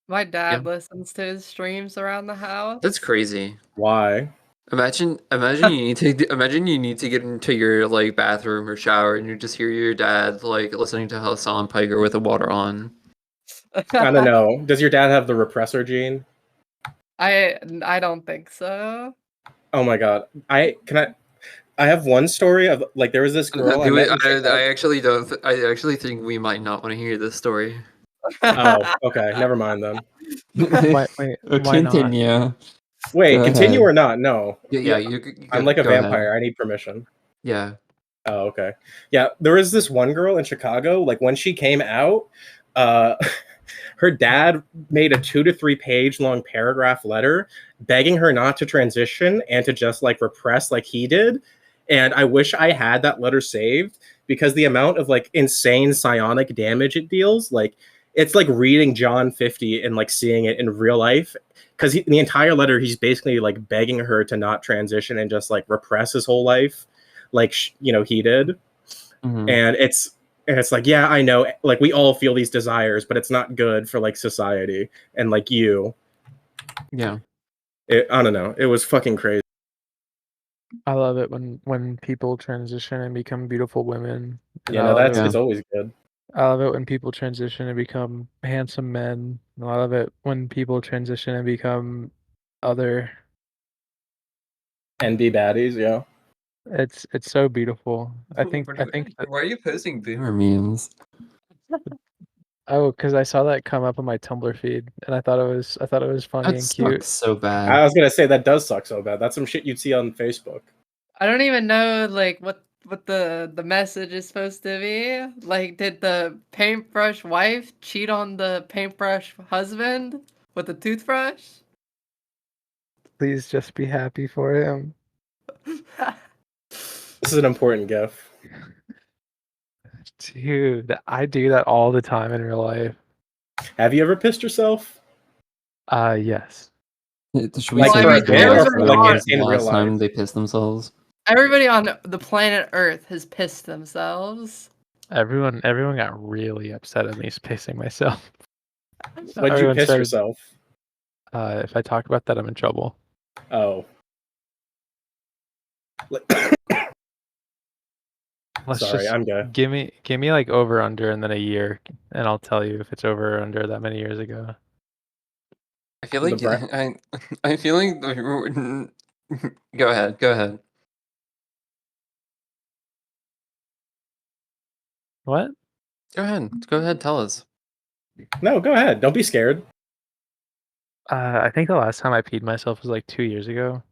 My dad listens to his streams around the house. That's crazy. Why? Imagine you need to get into your like bathroom or shower and you just hear your dad like listening to Hassan Piker with the water on. I don't know. Does your dad have the repressor gene? I don't think so. Oh my god. I have one story of like there was this girl I met in I Chicago. actually don't. I actually think we might not want to hear this story. Oh, okay. Never mind then. Why not? Continue. Wait, Go continue ahead. or not? No. Yeah, I'm like a go vampire. ahead. I need permission. Yeah. Oh, okay. Yeah, there was this one girl in Chicago. Like when she came out, uh, her dad made a 2 to 3 page long paragraph letter begging her not to transition and to just like repress like he did. And I wish I had that letter saved because the amount of like insane psionic damage it deals, like it's like reading John 50 and like seeing it in real life. Because the entire letter, he's basically like begging her to not transition and just like repress his whole life, like he did. Mhm. And it's like, yeah, I know, like we all feel these desires, but it's not good for like society and like you. Yeah. I don't know. It was fucking crazy. I love it when people transition and become beautiful women. And You I know, love it. it's always good. I love it when people transition and become handsome men. And I love it when people transition and become other. And be baddies, yeah. It's so beautiful. I think that, Why are you posting Boomer memes. because I saw that come up on my Tumblr feed and I thought it was funny That and cute. sucks so I bad. was gonna say that does suck so bad. That's some shit you'd see on Facebook. I don't even know like what the message is supposed to be. Like, did the paintbrush wife cheat on the paintbrush husband with a toothbrush? Please just be happy for him. This is an important gif. Dude, I do that all the time in real life. Have you ever pissed yourself? Yes. Should we Like say for a that bit or for everyone like was in the real last time life? they pissed themselves? Everybody on the planet Earth has pissed themselves. Everyone got really upset at me pissing myself. When'd you Everyone piss said, yourself? if I talk about that, I'm in trouble. Oh. Let's Sorry, just I'm good. give me like over under and then a year, and I'll tell you if it's over or under that many years ago. I feel like I feel like go ahead. Go ahead. What? Go ahead. Go ahead. Tell us. No, go ahead. Don't be scared. I think the last time I peed myself was like 2 years ago.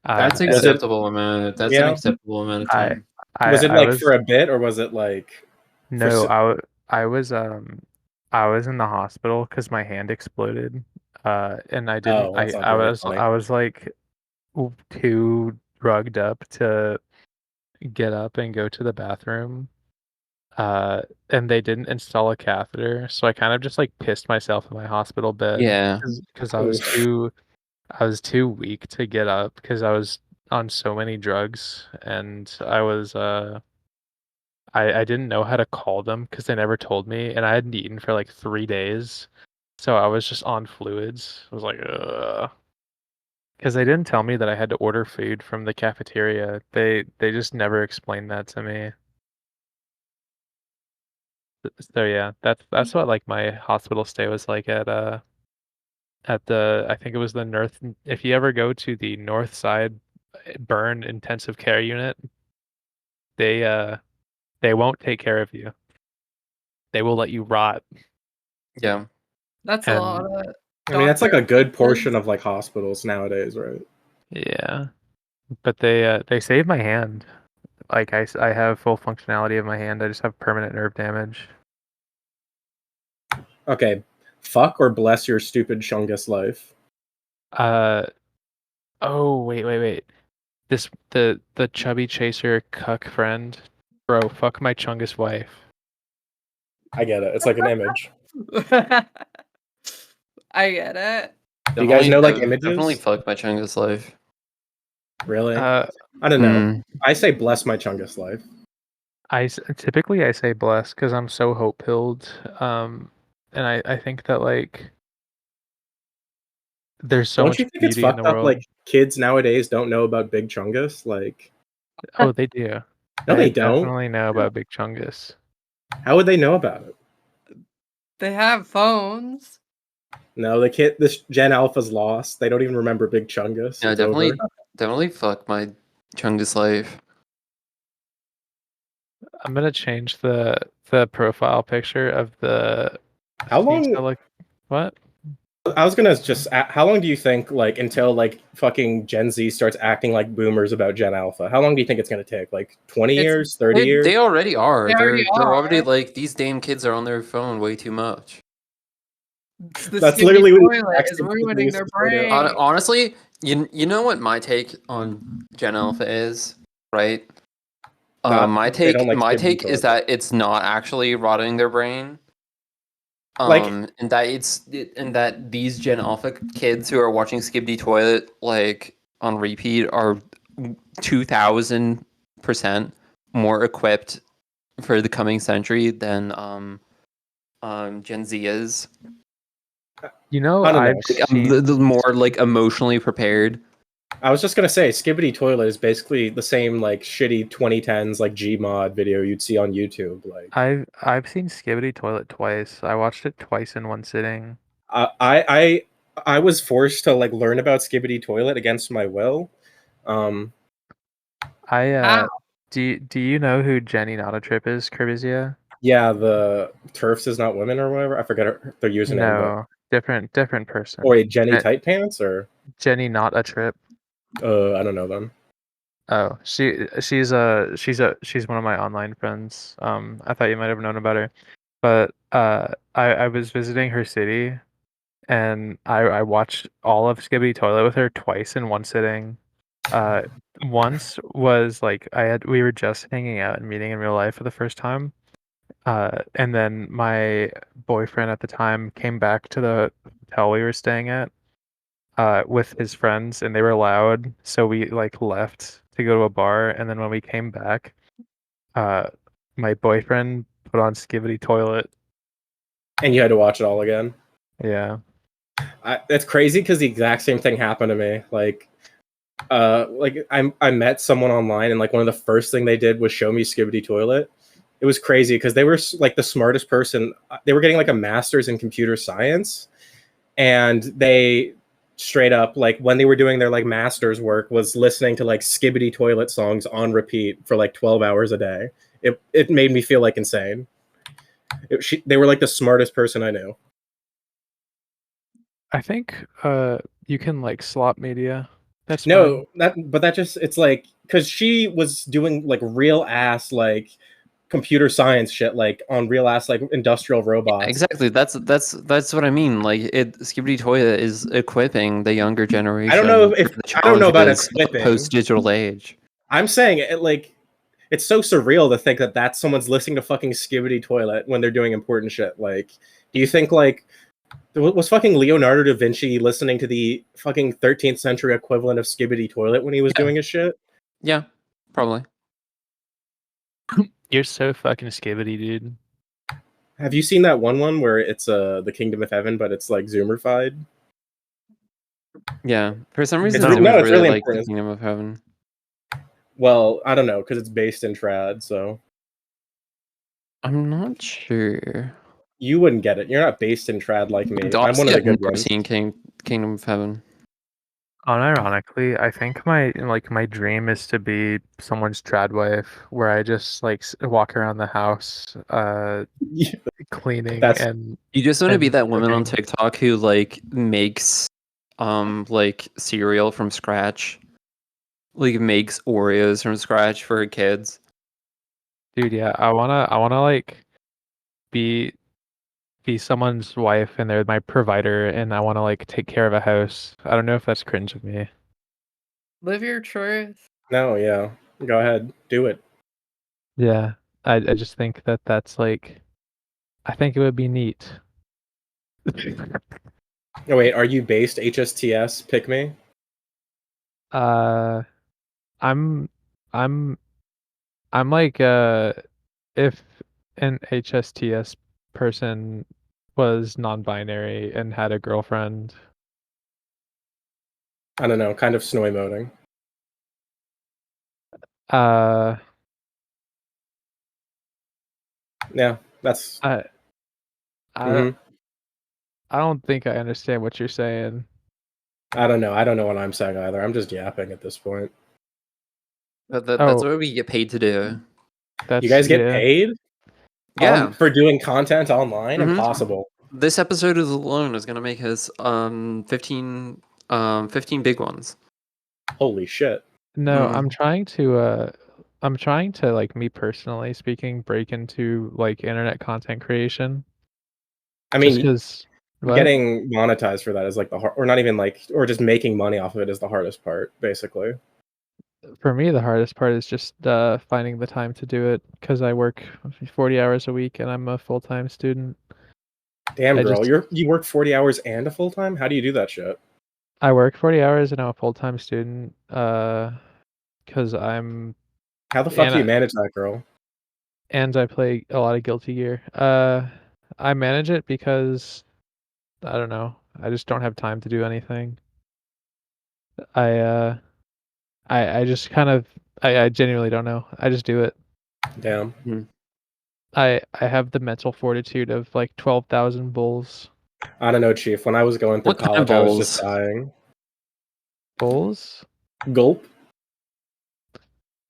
That's and acceptable amount. That's an Yeah. acceptable amount of I, time. I Was it I like was for a bit or was it like no, for I was in the hospital because my hand exploded. And I didn't. Oh, that's not very funny. I was like too drugged up to get up and go to the bathroom. And they didn't install a catheter, so I kind of just like pissed myself in my hospital bed. Yeah. Because I was too weak to get up because I was on so many drugs, and I didn't know how to call them because they never told me, and I hadn't eaten for like 3 days, so I was just on fluids. I was like, ugh. Because they didn't tell me that I had to order food from the cafeteria. They just never explained that to me. So yeah, that's what like my hospital stay was like at the I think it was the North. If you ever go to the North Side burn intensive care unit, they won't take care of you. They will let you rot. Yeah. That's a And lot of I mean, that's like a good doctor- portion of like hospitals nowadays, right? yeah, but they saved my hand. Like I have full functionality of my hand. I just have permanent nerve damage. Okay. Fuck or bless your stupid Chungus life. Oh wait. The chubby chaser cuck friend, bro. Fuck my Chungus wife. I get it. It's like an image. I get it. Do you guys know like Definitely images? fuck my Chungus life. Really? I don't know. I say bless my Chungus life. Typically I say bless because I'm so hope pilled. And I think that like there's so Don't much you think it's beauty in fucked the up? world. Like kids nowadays don't know about Big Chungus. Like, Oh, they do. no, they don't. Definitely know about Big Chungus. How would they know about it? They have phones. No, this Gen Alpha's lost. They don't even remember Big Chungus. Yeah, It's over. definitely fuck my Chungus life. I'm gonna change the profile picture of the. How long? What? I was gonna just. How long do you think, like, until like fucking Gen Z starts acting like boomers about Gen Alpha? How long do you think it's gonna take? Like 20 years, 30 years? They already are. They already They're already are. like, these damn kids are on their phone way too much. The That's skippy literally what toilet is ruining their brain. Honestly, you know what my take on Gen Alpha is, right? My they don't like skibbity take is toilet. that it's not actually rotting their brain. Like- and that these Gen Alpha kids who are watching Skibbity Toilet like on repeat are 2,000% more equipped for the coming century than Gen Z is. You know, I don't know. I've seen The more like emotionally prepared. I was just gonna say, Skibbity Toilet is basically the same like shitty 2010s like Gmod video you'd see on YouTube. Like I've seen Skibbity Toilet twice. I watched it twice in one sitting. I was forced to like learn about Skibbity Toilet against my will. Do you know who Jenny Not a Trip is, Kirbizia? Yeah, the Turfs is not women or whatever. I forget their username. No, different person. Or wait, Jenny Tight Pants or Jenny Not a Trip. I don't know them. Oh, she's one of my online friends. I thought you might have known about her, but I was visiting her city, and I watched all of Skibbity Toilet with her twice in one sitting. Once was like we were just hanging out and meeting in real life for the first time. And then my boyfriend at the time came back to the hotel we were staying at with his friends, and they were loud, so we like left to go to a bar. And then when we came back, my boyfriend put on Skibbity Toilet. And you had to watch it all again. Yeah. That's crazy because the exact same thing happened to me. Like I met someone online, and like one of the first thing they did was show me Skibbity Toilet. It was crazy because they were like the smartest person. They were getting like a master's in computer science, and they straight up, like when they were doing their like master's work, was listening to like Skibbity Toilet songs on repeat for like 12 hours a day. It made me feel like insane. They were like the smartest person I knew. I think you can like slot media. That's No, fine. that just, it's like, because she was doing like real ass like computer science shit, like on real ass like industrial robots. Yeah, exactly. That's what I mean. Like Skibbity Toilet is equipping the younger generation. I don't know about equipping post digital age. I'm saying it like it's so surreal to think that that's someone's listening to fucking Skibbity Toilet when they're doing important shit. Like, do you think like was fucking Leonardo da Vinci listening to the fucking 13th century equivalent of Skibbity Toilet when he was doing his shit? Yeah, probably. You're so fucking Skibbity, dude. Have you seen that one where it's the Kingdom of Heaven, but it's like Zoomerfied? Yeah, for some reason, it's really like important. the Kingdom of Heaven. Well, I don't know, because it's based in trad, so I'm not sure. You wouldn't get it. You're not based in trad like me. I'm one of the good ones. I've never seen Kingdom of Heaven. Unironically, I think my dream is to be someone's trad wife, where I just like walk around the house, cleaning. And you just want to be that cooking. woman on TikTok who like makes like cereal from scratch, like makes Oreos from scratch for her kids. Dude, yeah, I wanna like be someone's wife, and they're my provider, and I wanna like take care of a house. I don't know if that's cringe of me. Live your truth. No, yeah. Go ahead. Do it. Yeah. I just think that's like, I think it would be neat. Oh wait, are you based HSTS? Pick me. I'm like if an HSTS person was non-binary and had a girlfriend. I don't know, kind of snowy moding. Yeah, that's. I don't think I understand what you're saying. I don't know. I don't know what I'm saying either. I'm just yapping at this point. That's Oh. what we get paid to do. That's You guys get yeah. paid Yeah. for doing content online? Mhm. Impossible. This episode alone is gonna make us 15 big ones. Holy shit. No, Mhm. I'm trying to like me personally speaking break into like internet content creation. I Just mean, because getting monetized for that is like the hard, or not even like, or just making money off of it is the hardest part, basically. for me the hardest part is just finding the time to do it because I work 40 hours a week and I'm a full-time student. Damn, I girl, just you work 40 hours and a full time? How do you do that shit? I work 40 hours and I'm a full-time student because I'm How the fuck and do you I, manage that, girl? and I play a lot of Guilty Gear. I manage it because I don't know. I just don't have time to do anything. I I just kind of I genuinely don't know. I just do it. Damn. I have the mental fortitude of like 12,000 bulls. I don't know, Chief. When I was going through What kind of college, I was just balls? dying. Bulls? Gulp.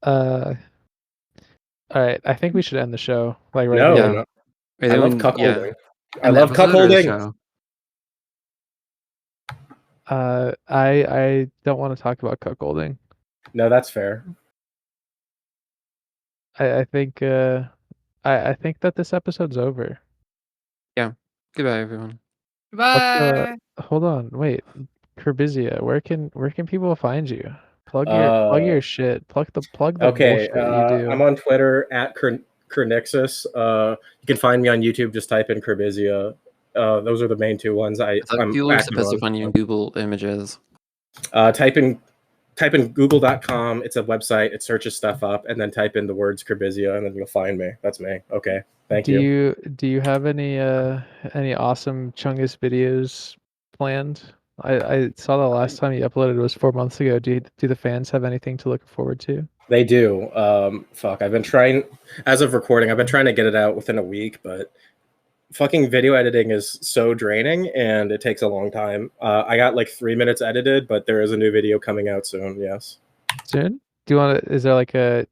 Uh all right, I think we should end the show like right No, here. Yeah. no. Are I they love doing- cuckolding. I An love episode or a cuckolding. show? I don't want to talk about cuckolding. No, that's fair. I think I think that this episode's over. Goodbye, everyone. Bye. Hold on, wait. Kirbizia, where can people find you? Plug your shit. Plug the Okay, bullshit you do. I'm on Twitter at Kernixus. You can find me on YouTube. Just type in Kirbizia. Those are the main two ones I'm People are active supposed to on. find you in Google Images. Type in google.com. It's a website. It searches stuff up, and then type in the words Kirbizia, and then you'll find me. That's me. Okay, thank you. Do you have any awesome Chungus videos planned? I saw the last time you uploaded was 4 months ago. Do the fans have anything to look forward to? They do. Fuck. I've been trying, as of recording, I've been trying to get it out within a week, but fucking video editing is so draining and it takes a long time. I got like 3 minutes edited, but there is a new video coming out soon. Yes. Soon? Do you want to? Is there like a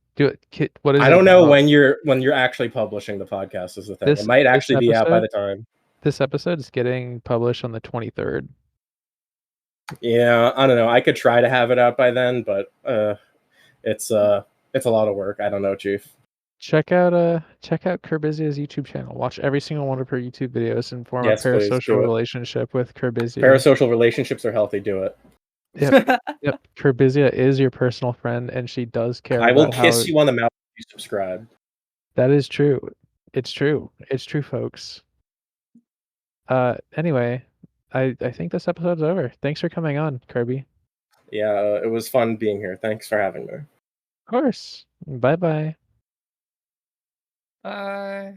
what is I it don't know about? when you're actually publishing the podcast is the thing. It might this actually be out by the time. This episode is getting published on the 23rd. Yeah, I don't know. I could try to have it out by then, but it's a lot of work. I don't know, Chief. Check out Kirbizia's YouTube channel. Watch every single one of her YouTube videos and form Yes, a please, parasocial do it. relationship with Kirbizia. Parasocial relationships are healthy. Do it. Yep. Kirbizia is your personal friend, and she does care. I will about kiss you on the mouth if you subscribe. That is true. It's true. It's true, folks. Anyway, I think this episode's over. Thanks for coming on, Kirby. Yeah, it was fun being here. Thanks for having me. Of course. Bye-bye. Bye.